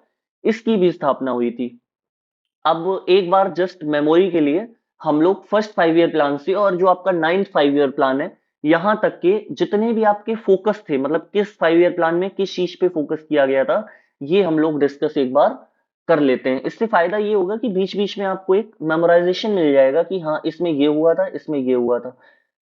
इसकी भी स्थापना हुई थी। अब एक बार जस्ट मेमोरी के लिए हम लोग फर्स्ट 5 ईयर प्लान से और जो आपका 9th 5 ईयर प्लान है, यहां तक के जितने भी आपके फोकस थे, मतलब किस 5 ईयर प्लान में किस चीज पे फोकस किया गया था, ये हम लोग डिस्कस एक बार कर लेते हैं। इससे फायदा ये होगा कि बीच बीच में आपको एक मेमोराइजेशन मिल जाएगा कि हाँ इसमें ये हुआ था, इसमें ये हुआ था।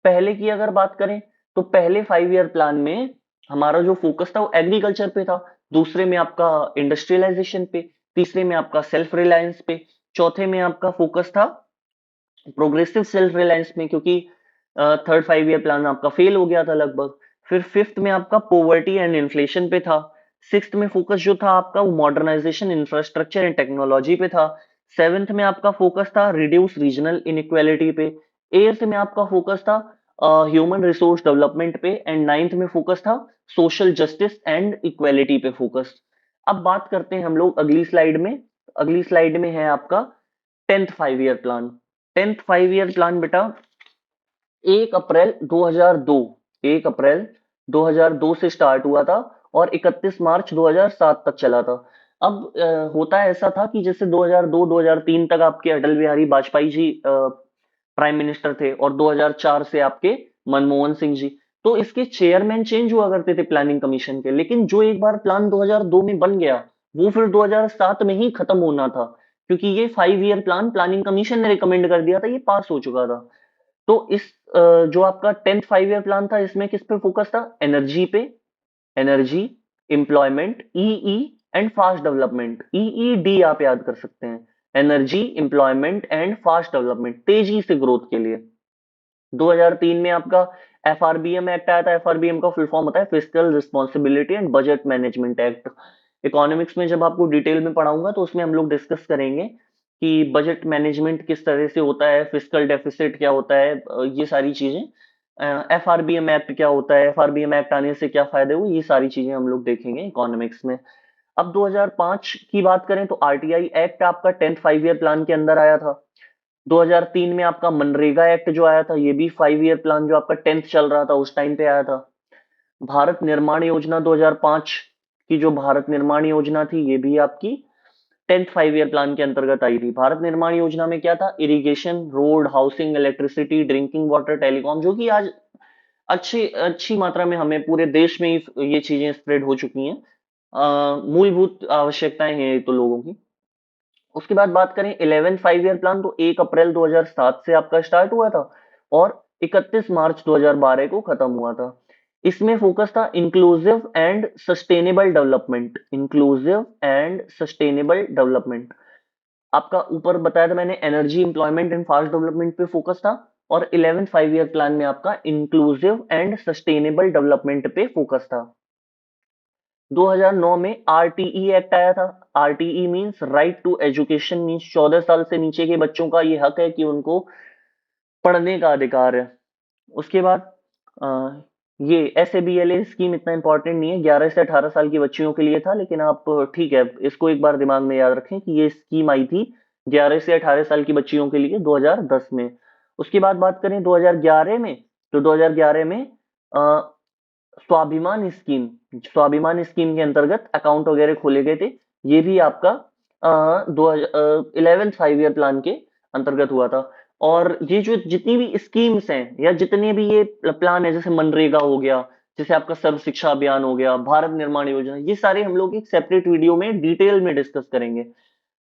पहले की अगर बात करें तो पहले 5 ईयर प्लान में हमारा जो फोकस था वो एग्रीकल्चर पे था, दूसरे में आपका इंडस्ट्रियलाइजेशन पे, तीसरे में आपका सेल्फ रिलायंस पे, चौथे में आपका फोकस था प्रोग्रेसिव सेल्फ रिलायंस में, क्योंकि थर्ड 5 ईयर प्लान आपका फेल हो गया था लगभग। फिर फिफ्थ में आपका पोवर्टी एंड इन्फ्लेशन पे था। सिक्स्थ में फोकस जो था आपका वो मॉडर्नाइजेशन इंफ्रास्ट्रक्चर एंड टेक्नोलॉजी पे था। सेवेंथ में आपका फोकस था रिड्यूस रीजनल इनइक्वालिटी पे। एट्थ में आपका फोकस था ह्यूमन रिसोर्स डेवलपमेंट पे एंड नाइन्थ में फोकस था सोशल जस्टिस एंड इक्वालिटी पे फोकस। अब बात करते हैं हम लोग अगली स्लाइड में। अगली स्लाइड में है आपका 10th 5 year plan. 10th 5 year plan बेटा 1 अप्रैल 2002, 1 अप्रैल 2002 से स्टार्ट हुआ था और 31 मार्च 2007 तक चला था। अब होता ऐसा था कि जैसे 2002-2003 तक आपके अटल बिहारी वाजपेयी जी प्राइम मिनिस्टर थे और 2004 से आपके मनमोहन सिंह जी, तो इसके चेयरमैन चेंज हुआ करते थे प्लानिंग कमीशन के। लेकिन जो एक बार प्लान 2002 में बन गया वो फिर 2007 में ही खत्म होना था, क्योंकि ये 5 ईयर प्लान प्लानिंग कमीशन ने रिकमेंड कर दिया था, ये पास हो चुका था। तो इस जो आपका 10th 5 ईयर प्लान था इसमें किस पे फोकस था? एनर्जी पे, energy, employment, E and fast development, EED आप याद कर सकते हैं, energy, employment and fast development, तेजी से ग्रोथ के लिए। 2003 में आपका FRBM एक्ट आया था। FRBM का फुल फॉर्म होता है fiscal responsibility and budget management act. Economics में जब आपको डिटेल में पढ़ाऊंगा तो उसमें हम लोग डिस्कस करेंगे कि बजट मैनेजमेंट किस तरह से होता है, फिस्कल डेफिसिट क्या होता है, ये सारी चीजें। FRBM एक्ट क्या होता है, FRBM एक्ट आने से क्या फायदे हुए, ये सारी चीजें हम लोग देखेंगे इकोनॉमिक्स में। अब 2005 की बात करें तो RTI एक्ट आपका 10th 5 ईयर प्लान के अंदर आया था। 2003 में आपका मनरेगा एक्ट जो आया था, ये भी 5 ईयर प्लान जो आपका 10th चल रहा था उस टाइम पे आया था। भारत निर्माण योजना 2005 की, जो भारत निर्माण योजना थी, ये भी आपकी 10th 5 ईयर प्लान के अंतर्गत आई थी। भारत निर्माण योजना में क्या था, irrigation, road, housing, electricity, drinking water, telecom, जो कि आज अच्छी अच्छी मात्रा में हमें पूरे देश में ही ये चीजें स्प्रेड हो चुकी हैं। मूलभूत आवश्यकताएं हैं ये तो लोगों की। उसके बाद बात करें 11th 5 ईयर प्लान, तो 1 अप्रैल 2007 से आपका स्टार्ट हुआ था और 31 मार्च 2012 को खत्म हुआ था। इसमें फोकस था inclusive and sustainable development, inclusive and sustainable development. आपका ऊपर बताया था मैंने, energy, employment and fast development पे फोकस था, और 11th 5 ईयर प्लान में आपका इंक्लूसिव एंड सस्टेनेबल डेवलपमेंट पे फोकस था। 2009 में RTE एक्ट आया था। RTE means right to education, means 14 साल से नीचे के बच्चों का ये हक है कि उनको पढ़ने का अधिकार है। उसके बाद अ, ये SABLA स्कीम इतना इंपॉर्टेंट नहीं है, 11 से 18 साल की बच्चियों के लिए था, लेकिन आप ठीक है, इसको एक बार दिमाग में याद रखें कि ये स्कीम आई थी 11 से 18 साल की बच्चियों के लिए 2010 में। उसके बाद बात करें 2011 में, तो 2011 में स्वाभिमान स्कीम, स्वाभिमान स्कीम के अंतर्गत अकाउंट वगैरह खोले गए थे। ये भी आपका 11th 5 ईयर प्लान के अंतर्गत हुआ था। और ये जो जितनी भी स्कीम्स हैं या जितने भी ये प्लान है, जैसे मनरेगा हो गया, जैसे आपका सर्व शिक्षा अभियान हो गया, भारत निर्माण योजना, ये सारे हम लोग एक सेपरेट वीडियो में डिटेल में डिस्कस करेंगे।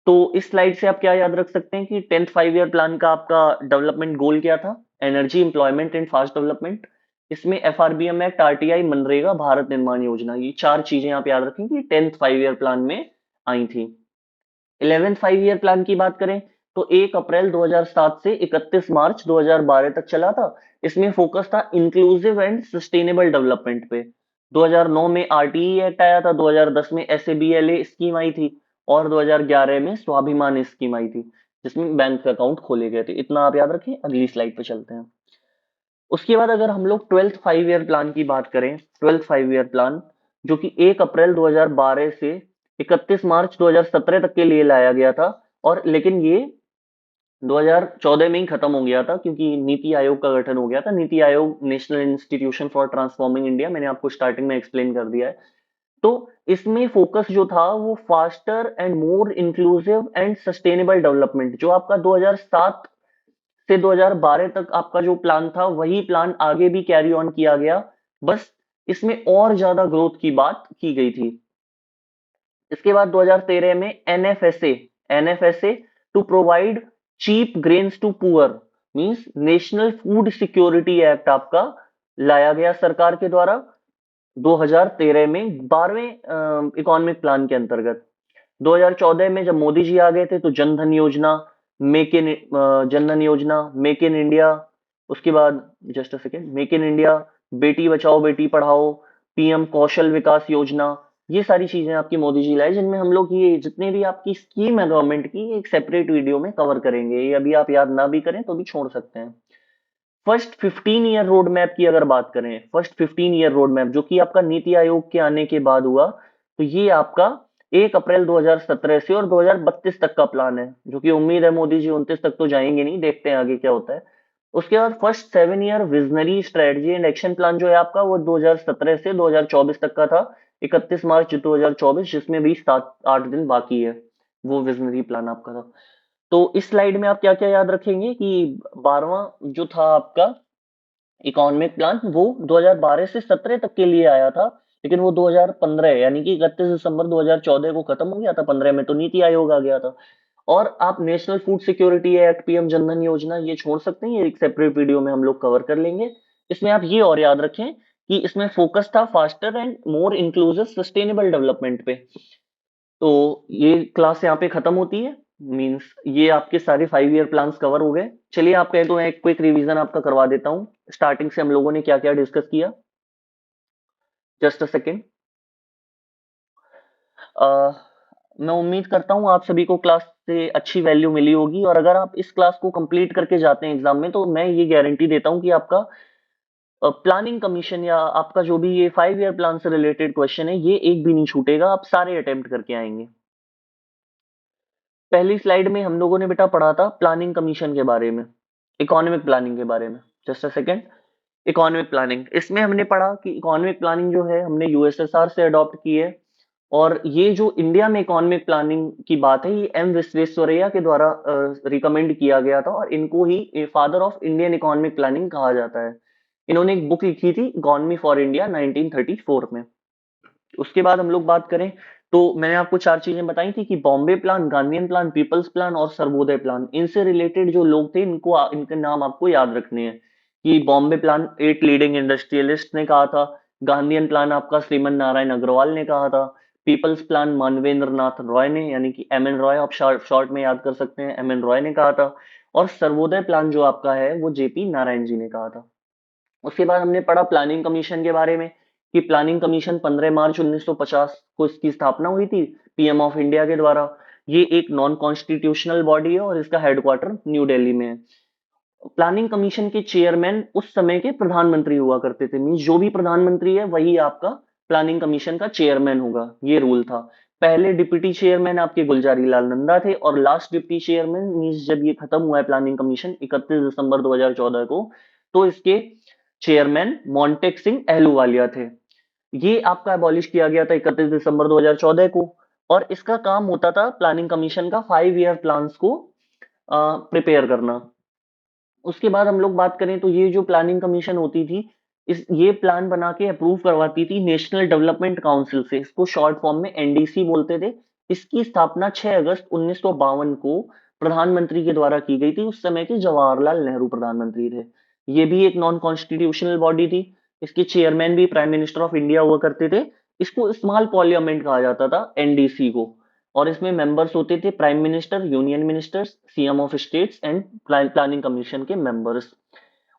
तो इस स्लाइड से आप क्या याद रख सकते हैं कि 10th 5 ईयर प्लान का आपका डेवलपमेंट गोल क्या था, energy, employment and fast development. इसमें FRBM act, RTI, MNREGA, Bharat निर्माण योजना, ये चार चीजें आप याद रखें कि 10th 5 ईयर प्लान में आई थी। 11th 5 ईयर प्लान की बात करें तो 1 अप्रैल 2007 से 31 मार्च 2012 तक चला था। इसमें फोकस था इंक्लूसिव एंड सस्टेनेबल डेवलपमेंट पे। 2009 में RTE एक्ट आया था, 2010 में SABLA स्कीम आई थी, और 2011 में स्वाभिमान स्कीम आई थी, जिसमें बैंक अकाउंट खोले गए थे। इतना आप याद रखें, अगली स्लाइड पे चलते हैं। उसके बाद अगर हम लोग 12th 5 ईयर प्लान की बात करें, 12th 5 ईयर प्लान जो कि 1 अप्रैल 2012 से 31 मार्च 2017 तक के लिए लाया गया था, और लेकिन ये 2014 में ही खत्म हो गया था, क्योंकि नीति आयोग का गठन हो गया था। NITI Aayog, national institution for transforming India, मैंने आपको स्टार्टिंग में एक्सप्लेन कर दिया है। तो इसमें फोकस जो था वो faster and more inclusive and sustainable development, जो आपका 2007 से 2012 तक आपका जो प्लान था वही प्लान आगे भी कैरी ऑन किया गया, बस इसमें और ज्यादा ग्रोथ की बात की गई थी। इसके बाद 2013 में NFSA to provide cheap grains to poor, means national food security act आपका लाया गया सरकार के द्वारा 2013 में 12वें इकोनॉमिक प्लान के अंतर्गत। 2014 में जब मोदी जी आ गए थे तो जनधन योजना, मेक इन जनधन योजना, मेक इन इंडिया, उसके बाद just a second, make in India, Beti Bachao Beti Padhao, PM कौशल विकास योजना, ये सारी चीजें आपकी मोदी जी लाए, जिनमें हम लोग ये जितने भी आपकी स्कीम है गवर्नमेंट की, एक सेपरेट वीडियो में कवर करेंगे। ये अभी आप याद ना भी करें तो भी छोड़ सकते हैं। फर्स्ट 15 ईयर रोड मैप की अगर बात करें, फर्स्ट 15 ईयर रोड मैप जो कि आपका नीति आयोग के आने के बाद हुआ, तो ये आपका 1 अप्रैल 2017 से और 2032 तक का प्लान है, जो कि उम्मीद है मोदी जी 29 तक तो जाएंगे नहीं, देखते हैं आगे क्या होता है। उसके बाद first 7 year visionary strategy and action plan जो है आपका, वो 2017 से 2024 तक का था, 31 मार्च 2024, जिसमें भी 7-8 दिन बाकी है, वो विजनरी प्लान आपका था। तो इस स्लाइड में आप क्या क्या याद रखेंगे कि 12वां जो था आपका इकोनॉमिक प्लान, वो 2012 से 17 तक के लिए आया था, लेकिन वो 2015 यानी कि 31 दिसंबर 2014 को खत्म हो गया था। 15 में तो नीति आयोग आ गया था। और आप national food security act, PM Jan Dhan योजना, ये छोड़ सकते हैं, ये एक सेपरेट वीडियो में हम लोग कवर कर लेंगे। इसमें आप ये और याद रखें कि इसमें फोकस था faster and more inclusive sustainable development पे। तो ये क्लास यहाँ पे खत्म होती है। मींस ये आपके सारे 5 ईयर प्लान्स कवर हो गए। चलिए आप कहें तो मैं एक क्विक रिवीजन आपका करवा देता हूँ, स्टार्टिंग से हम लोगों ने क्या क्या डिस्कस किया। Just a second. मैं उम्मीद करता हूँ आप सभी को क्लास से अच्छी वैल्यू मिली होगी, और अगर आप इस क्लास को कंप्लीट करके जाते हैं एग्जाम में, तो मैं ये गारंटी देता हूँ कि आपका प्लानिंग कमीशन या आपका जो भी ये 5 ईयर प्लान से रिलेटेड क्वेश्चन है, ये एक भी नहीं छूटेगा, आप सारे अटेम्प्ट करके आएंगे। पहली स्लाइड में हम लोगों ने बेटा पढ़ा था प्लानिंग कमीशन के बारे में, इकोनॉमिक प्लानिंग के बारे में। Just a second. Economic planning, इसमें हमने पढ़ा कि इकोनॉमिक प्लानिंग जो है हमने यूएसएसआर से अडॉप्ट की है, और ये जो इंडिया में इकोनॉमिक प्लानिंग की बात है, ये एम विश्वेश्वरैया के द्वारा रिकमेंड किया गया था, और इनको ही father of Indian economic planning कहा जाता है। इन्होंने एक बुक लिखी थी इकोनॉमी फॉर इंडिया 1934 में। उसके बाद हम लोग बात करें तो मैंने आपको चार चीजें बताई थी कि Bombay plan, Gandhian plan, people's plan और सर्वोदय प्लान, इनसे रिलेटेड जो लोग थे इनको इनके नाम आपको याद रखने हैं। कि बॉम्बे प्लान 8 लीडिंग इंडस्ट्रियलिस्ट ने कहा था, गांधीयन प्लान आपका श्रीमन नारायण अग्रवाल ने कहा था, पीपल्स प्लान मानवेंद्र नाथ रॉय ने, यानी कि एम एन रॉय, आप शॉर्ट में याद कर सकते हैं, एम एन रॉय ने कहा था, और सर्वोदय प्लान जो आपका है वो जेपी नारायण जी ने कहा था। उसके बाद हमने पढ़ा प्लानिंग कमीशन के बारे में, कि प्लानिंग कमीशन 15 मार्च 1950 को इसकी स्थापना हुई थी पीएम ऑफ इंडिया के द्वारा। ये एक नॉन कॉन्स्टिट्यूशनल बॉडी है और इसका हेडक्वार्टर न्यू दिल्ली में है। प्लानिंग कमीशन के चेयरमैन उस समय के प्रधानमंत्री हुआ करते थे, मीन जो भी प्रधानमंत्री है वही आपका प्लानिंग कमीशन का चेयरमैन होगा, ये रूल था। पहले डिप्टी चेयरमैन आपके गुलजारी लाल नंदा थे, और लास्ट डिप्टी चेयरमैन मीन्स जब ये खत्म हुआ है प्लानिंग कमीशन 31 दिसंबर 2014 को, तो इसके चेयरमैन मोंटेक सिंह अहलूवालिया थे। ये आपका अबॉलिश किया गया था 31 दिसंबर 2014 को, और इसका काम होता था प्लानिंग कमीशन का 5 ईयर प्लान्स को प्रिपेयर करना। उसके बाद हम लोग बात करें तो ये जो प्लानिंग कमीशन होती थी, इस ये प्लान बना के अप्रूव करवाती थी नेशनल डेवलपमेंट काउंसिल से, इसको शॉर्ट फॉर्म में एनडीसी बोलते थे। इसकी स्थापना 6 अगस्त 1952 को प्रधानमंत्री के द्वारा की गई थी, उस समय के जवाहरलाल नेहरू प्रधानमंत्री थे। ये भी एक नॉन कॉन्स्टिट्यूशनल बॉडी थी। इसके चेयरमैन भी प्राइम मिनिस्टर ऑफ इंडिया हुआ करते थे। इसको स्मॉल पार्लियामेंट कहा जाता था एनडीसी को, और इसमें मेंबर्स होते थे prime minister, union ministers, CM of states and planning commission के मेंबर्स।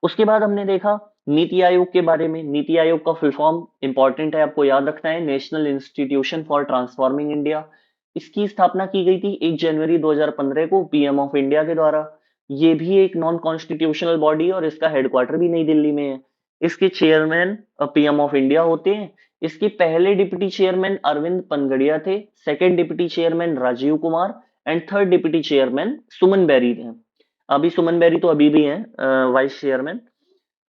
उसके बाद हमने देखा नीति आयोग के बारे में। नीति आयोग का फुल फॉर्म इंपॉर्टेंट है, आपको याद रखना है, national institution for transforming India. इसकी स्थापना की गई थी 1 जनवरी 2015 को पीएम ऑफ इंडिया के द्वारा। ये भी एक नॉन कॉन्स्टिट्यूशनल बॉडी है और इसका हेडक्वार्टर भी नई दिल्ली में है। इसके चेयरमैन पीएम ऑफ इंडिया होते हैं। इसके पहले डिप्टी चेयरमैन अरविंद पनगड़िया थे, second deputy chairman Rajiv Kumar, and third deputy chairman Suman Bery थे। अभी सुमन बेरी तो अभी भी हैं वाइस चेयरमैन।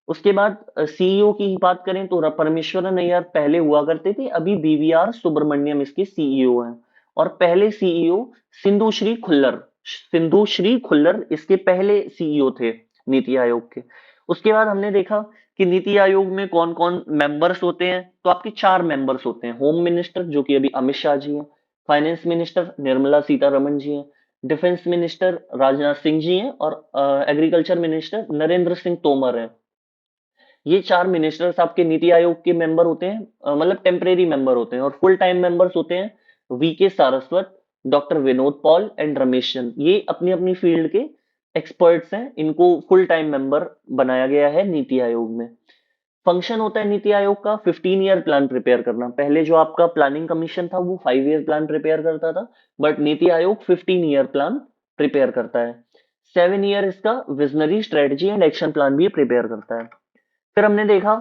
उसके बाद सीईओ की बात करें तो परमेश्वरन अय्यर पहले हुआ करते थे, अभी बीवीआर सुब्रमण्यम इसके सीईओ हैं। और पहले सीईओ सिंधु श्री खुल्लर इसके पहले सीईओ थे नीति आयोग के। उसके बाद हमने देखा कि नीति आयोग में कौन कौन मेंबर्स होते हैं, तो आपके चार मेंबर्स होते हैं। होम मिनिस्टर जो कि अभी अमित शाह जी हैं, फाइनेंस मिनिस्टर निर्मला सीतारमण जी हैं, डिफेंस मिनिस्टर राजनाथ सिंह जी हैं, और एग्रीकल्चर मिनिस्टर नरेंद्र सिंह तोमर हैं। ये चार मिनिस्टर्स आपके नीति आयोग के मेंबर होते हैं, मतलब टेम्परेरी मेंबर होते हैं, और फुल टाइम मेंबर्स होते हैं V K Saraswat, doctor Vinod Paul and Ramesh Chand. ये अपनी अपनी फील्ड के एक्सपर्ट्स हैं, इनको फुल टाइम मेंबर बनाया गया है नीति आयोग में। फंक्शन होता है नीति आयोग का 15 ईयर प्लान प्रिपेयर करना। पहले जो आपका प्लानिंग कमीशन था वो 5 ईयर प्लान प्रिपेयर करता था, but NITI Aayog 15 year plan prepare करता है। 7 ईयर इसका visionary strategy and action plan भी प्रिपेयर करता है। फिर हमने देखा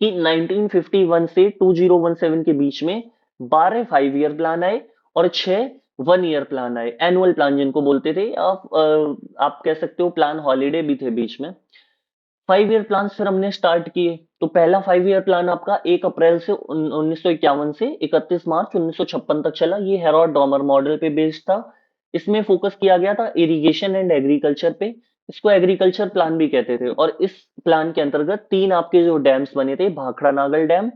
कि 1951 से 2017 के बीच में 12 5 ईयर प्लान आए और 6 1 ईयर प्लान आए, एनुअल प्लान जिनको बोलते थे। आप कह सकते हो प्लान हॉलीडे भी थे बीच में। 5 ईयर प्लान फिर हमने स्टार्ट किए, तो पहला 5 ईयर प्लान आपका 1 अप्रैल से 1951 से 31 मार्च 1956 तक चला। ये हेरोड डॉमर मॉडल पे बेस्ड था। इसमें फोकस किया गया था इरिगेशन एंड एग्रीकल्चर पे। इसको एग्रीकल्चर प्लान भी कहते थे, और इस प्लान के अंतर्गत 3 आपके जो डैम्स बने थे, भाखड़ा नागल डैम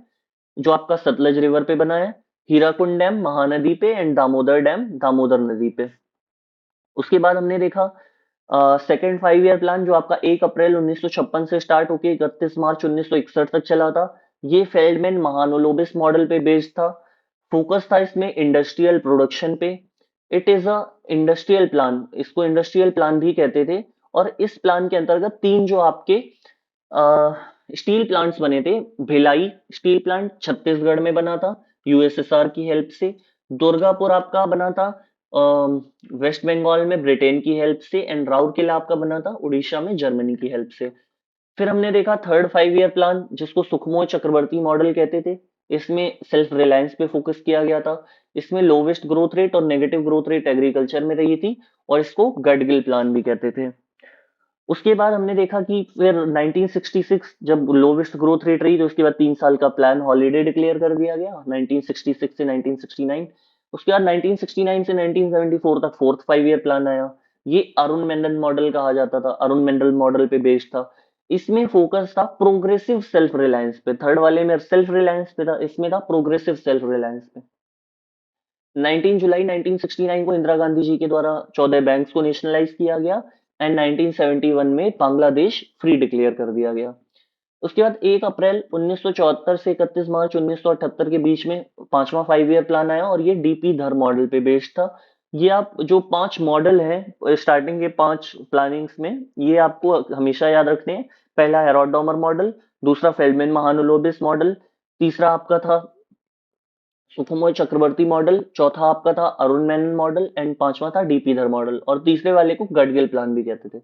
जो आपका सतलज रिवर पे बना है, हीराकुंड डैम महानदी पे, एंड दामोदर डैम दामोदर नदी पे। उसके बाद हमने देखा सेकेंड 5 ईयर प्लान जो आपका 1 अप्रैल 1956 से स्टार्ट होकर 31 मार्च 1961 तक चला था। ये फेल्डमैन महानोलोबिस मॉडल पे बेस्ड था। फोकस था इसमें इंडस्ट्रियल प्रोडक्शन पे। It is a industrial plan, इसको इंडस्ट्रियल प्लान भी कहते थे। और इस प्लान के अंतर्गत तीन जो आपके स्टील प्लांट्स बने थे। भिलाई स्टील प्लांट छत्तीसगढ़ में बना था यूएसएसआर की हेल्प से। दुर्गापुर आपका बना था वेस्ट बंगाल में ब्रिटेन की हेल्प से। एंड राउरकेला आपका बना था उड़ीसा में जर्मनी की हेल्प से। फिर हमने देखा थर्ड 5 ईयर प्लान, जिसको सुखमो चक्रवर्ती मॉडल कहते थे। इसमें सेल्फ रिलायंस पे फोकस किया गया था। इसमें लोवेस्ट ग्रोथ रेट और नेगेटिव ग्रोथ रेट एग्रीकल्चर में रही थी। और इसको गडगिल प्लान भी कहते थे। उसके बाद हमने देखा कि फिर 1966 जब लोवेस्ट ग्रोथ रेट रही, तो उसके बाद 3 साल का प्लान हॉलीडे डिक्लेयर कर दिया गया 1966 से 1969। उसके बाद 1969 से 1974 तक फोर्थ 5 ईयर प्लान आया। ये अरुण मेंडल मॉडल कहा जाता था, अरुण मेंडल मॉडल पे बेस्ड था। इसमें फोकस था प्रोग्रेसिव सेल्फ रिलायंस पे। थर्ड वाले में सेल्फ रिलायंस पे था, इसमें था प्रोग्रेसिव सेल्फ रिलायंस पे। 19 जुलाई 1969 को इंदिरा गांधी जी के द्वारा 14 बैंक्स को नेशनलाइज किया गया। एंड 1971 में बांग्लादेश फ्री डिक्लेयर कर दिया गया। उसके बाद 1 अप्रैल 1974 से 31 मार्च 1978 के बीच में पांचवा 5 ईयर प्लान आया, और ये डीपी धर मॉडल पे बेस्ड था। ये आप जो 5 मॉडल हैं स्टार्टिंग के 5 प्लानिंग्स में, ये आपको हमेशा याद रखने हैं। पहला हेरोडोमर मॉडल, दूसरा फेल्डमैन महानुलोबिस मॉडल, तीसरा आपका था सुखमोय चक्रवर्ती मॉडल, चौथा आपका था अरुण मेनन मॉडल, एंड पांचवा था डीपी धर मॉडल। और तीसरे वाले को गडगिल प्लान भी कहते थे।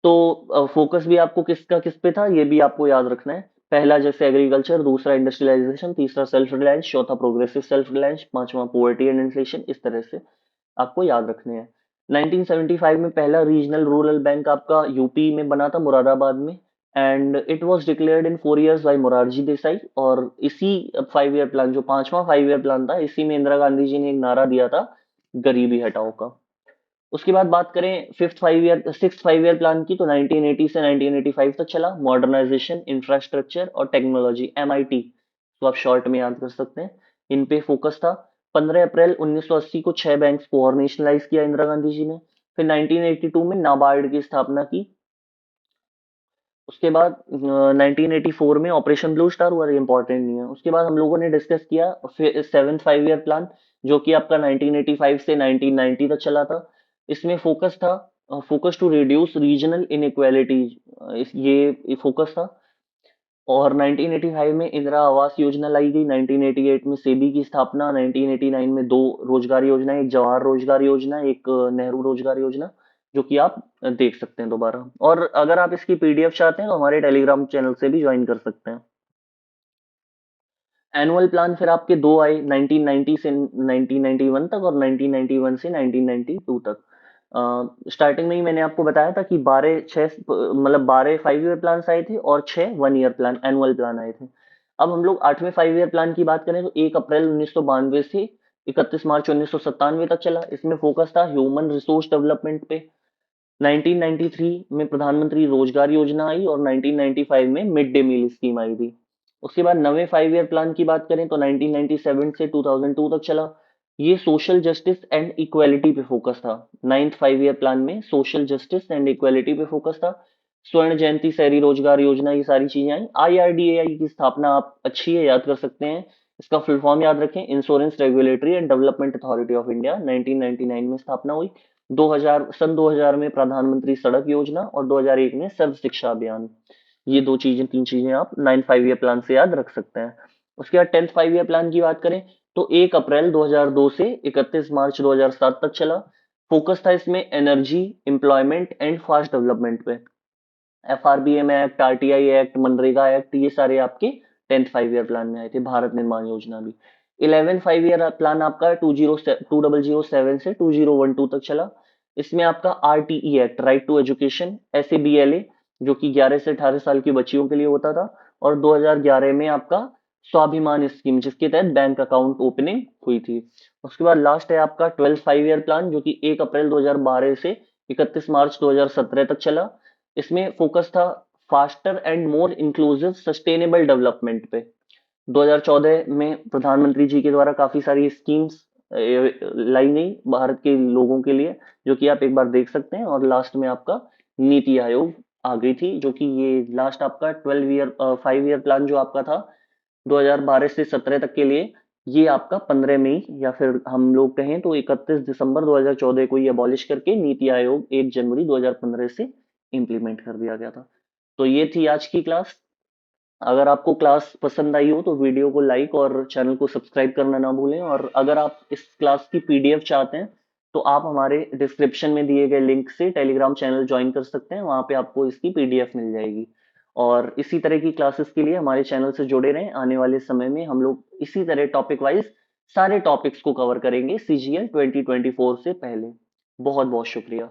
तो फोकस भी आपको किसका किस पे था, ये भी आपको याद रखना है। पहला जैसे एग्रीकल्चर, दूसरा इंडस्ट्रियलाइजेशन, तीसरा सेल्फ रिलायंस, चौथा प्रोग्रेसिव सेल्फ रिलायंस, पांचवा पोवर्टी एंड इन्फ्लेशन। इस तरह से आपको याद रखने हैं। 1975 में पहला रीजनल रूरल बैंक आपका यूपी में बना था, मुरादाबाद में। And it was declared in 4 years by Morarji Desai. और इसी 5 ईयर प्लान, जो पांचवा 5 ईयर प्लान था, इसी में इंदिरा गांधी जी ने एक नारा दिया था, गरीबी हटाओ का। उसके बाद बात करें fifth 5 year six 5 year plan की, तो 1980 से 1985 तक चला। मॉडर्नाइजेशन, इंफ्रास्ट्रक्चर और टेक्नोलॉजी, एमआईटी, तो आप शॉर्ट में याद कर सकते हैं। इन पे फोकस था। 15 अप्रैल 1980 को 6 बैंक्स को और नेशनलाइज किया इंदिरा गांधी जी ने। फिर 1982 में नाबार्ड की स्थापना की। उसके बाद 1984 में ऑपरेशन ब्लू स्टार हुआ, इंपॉर्टेंट नहीं है। उसके बाद हम लोगों ने डिस्कस किया फिर सेवेंथ 5 ईयर प्लान, जो कि आपका 1985 से 1990 तक चला था। इसमें फोकस था focus to reduce regional inequalities, ये फोकस था। और 1985 में इंदिरा आवास योजना लाई गई। 1988 में सेबी की स्थापना। 1989 में दो रोजगार योजना, एक जवाहर रोजगार योजना, एक नेहरू रोजगार योजना, जो कि आप देख सकते हैं दोबारा। और अगर आप इसकी पीडीएफ चाहते हैं तो हमारे टेलीग्राम चैनल से भी ज्वाइन कर सकते हैं। एनुअल प्लान फिर आपके दो आए, 1990 से 1991 तक, और 1991 से 1992 तक। स्टार्टिंग में ही मैंने आपको बताया था कि 12 5 ईयर प्लान आए थे और 6 1 ईयर प्लान एनुअल प्लान आए थे। अब हम लोग 8वें 5 ईयर प्लान की बात करें, तो 1 अप्रैल 1992 से 31 मार्च 1997 तक चला। इसमें फोकस था ह्यूमन रिसोर्स डेवलपमेंट पे। 1993 में प्रधानमंत्री रोजगार योजना आई, और 1995 में मिड डे मील स्कीम आई थी। उसके बाद नवे 5 ईयर प्लान की बात करें, तो 1997 से 2002 तक चला। ये सोशल जस्टिस एंड इक्वेलिटी पे फोकस था। नाइन्थ 5 ईयर प्लान में सोशल जस्टिस एंड इक्वेलिटी पे फोकस था। स्वर्ण जयंती, शहरी रोजगार योजना, ये सारी चीजें आई। आईआरडीएआई की स्थापना आप अच्छी है, याद कर सकते हैं। इसका फुल फॉर्म याद रखें, insurance regulatory and development authority of India. 1999 में स्थापना हुई। 2000 में प्रधानमंत्री सड़क योजना, और 2001 में सर्व शिक्षा अभियान। ये तीन चीजें आप 9 5 ईयर प्लान से याद रख सकते हैं। उसके बाद 10th 5 ईयर प्लान की बात करें, तो 1 अप्रैल 2002 से 31 मार्च 2007 तक चला। फोकस था इसमें energy, employment and fast development पे। FRBM act, RTI act, MNREGA act, ये सारे आपके 10th 5 ईयर प्लान में आए थे। भारत निर्माण योजना भी। 11 5 ईयर प्लान आपका 2007 से 2012 तक चला। इसमें आपका RTE act, right to education, SABLA, जो कि 11 से 18 साल की बच्चियों के लिए होता था। और 2011 में आपका स्वाभिमान स्कीम, जिसके तहत बैंक अकाउंट ओपनिंग हुई थी। उसके बाद लास्ट है आपका 12th 5 ईयर प्लान, जो कि 1 अप्रैल 2012 से 31 मार्च 2017 तक चला। इसमें फोकस था faster and more inclusive sustainable development पे। 2014 में प्रधानमंत्री जी के द्वारा काफी सारी स्कीम्स लाई गई भारत के लोगों के लिए, जो कि आप एक बार देख सकते हैं। और लास्ट में आपका नीति आयोग आ गई थी, जो कि ये लास्ट आपका 5 ईयर प्लान जो आपका था 2012 से 17 तक के लिए, ये आपका 15 मई या फिर हम लोग कहें तो 31 दिसंबर 2014 को ये अबॉलिश करके नीति आयोग 1 जनवरी 2015 से इम्प्लीमेंट कर दिया गया था। तो ये थी आज की क्लास। अगर आपको क्लास पसंद आई हो तो वीडियो को लाइक और चैनल को सब्सक्राइब करना ना भूलें, और अगर आप इस क्लास की पीडीएफ चाहते हैं तो आप हमारे डिस्क्रिप्शन में दिए गए लिंक से टेलीग्राम चैनल ज्वाइन कर सकते हैं, वहां पे आपको इसकी पीडीएफ मिल जाएगी। और इसी तरह की क्लासेस के लिए हमारे चैनल से जुड़े रहें। आने वाले समय में हम लोग इसी तरह टॉपिक वाइज सारे टॉपिक्स को कवर करेंगे सीजीएल 2024 से पहले। बहुत बहुत शुक्रिया।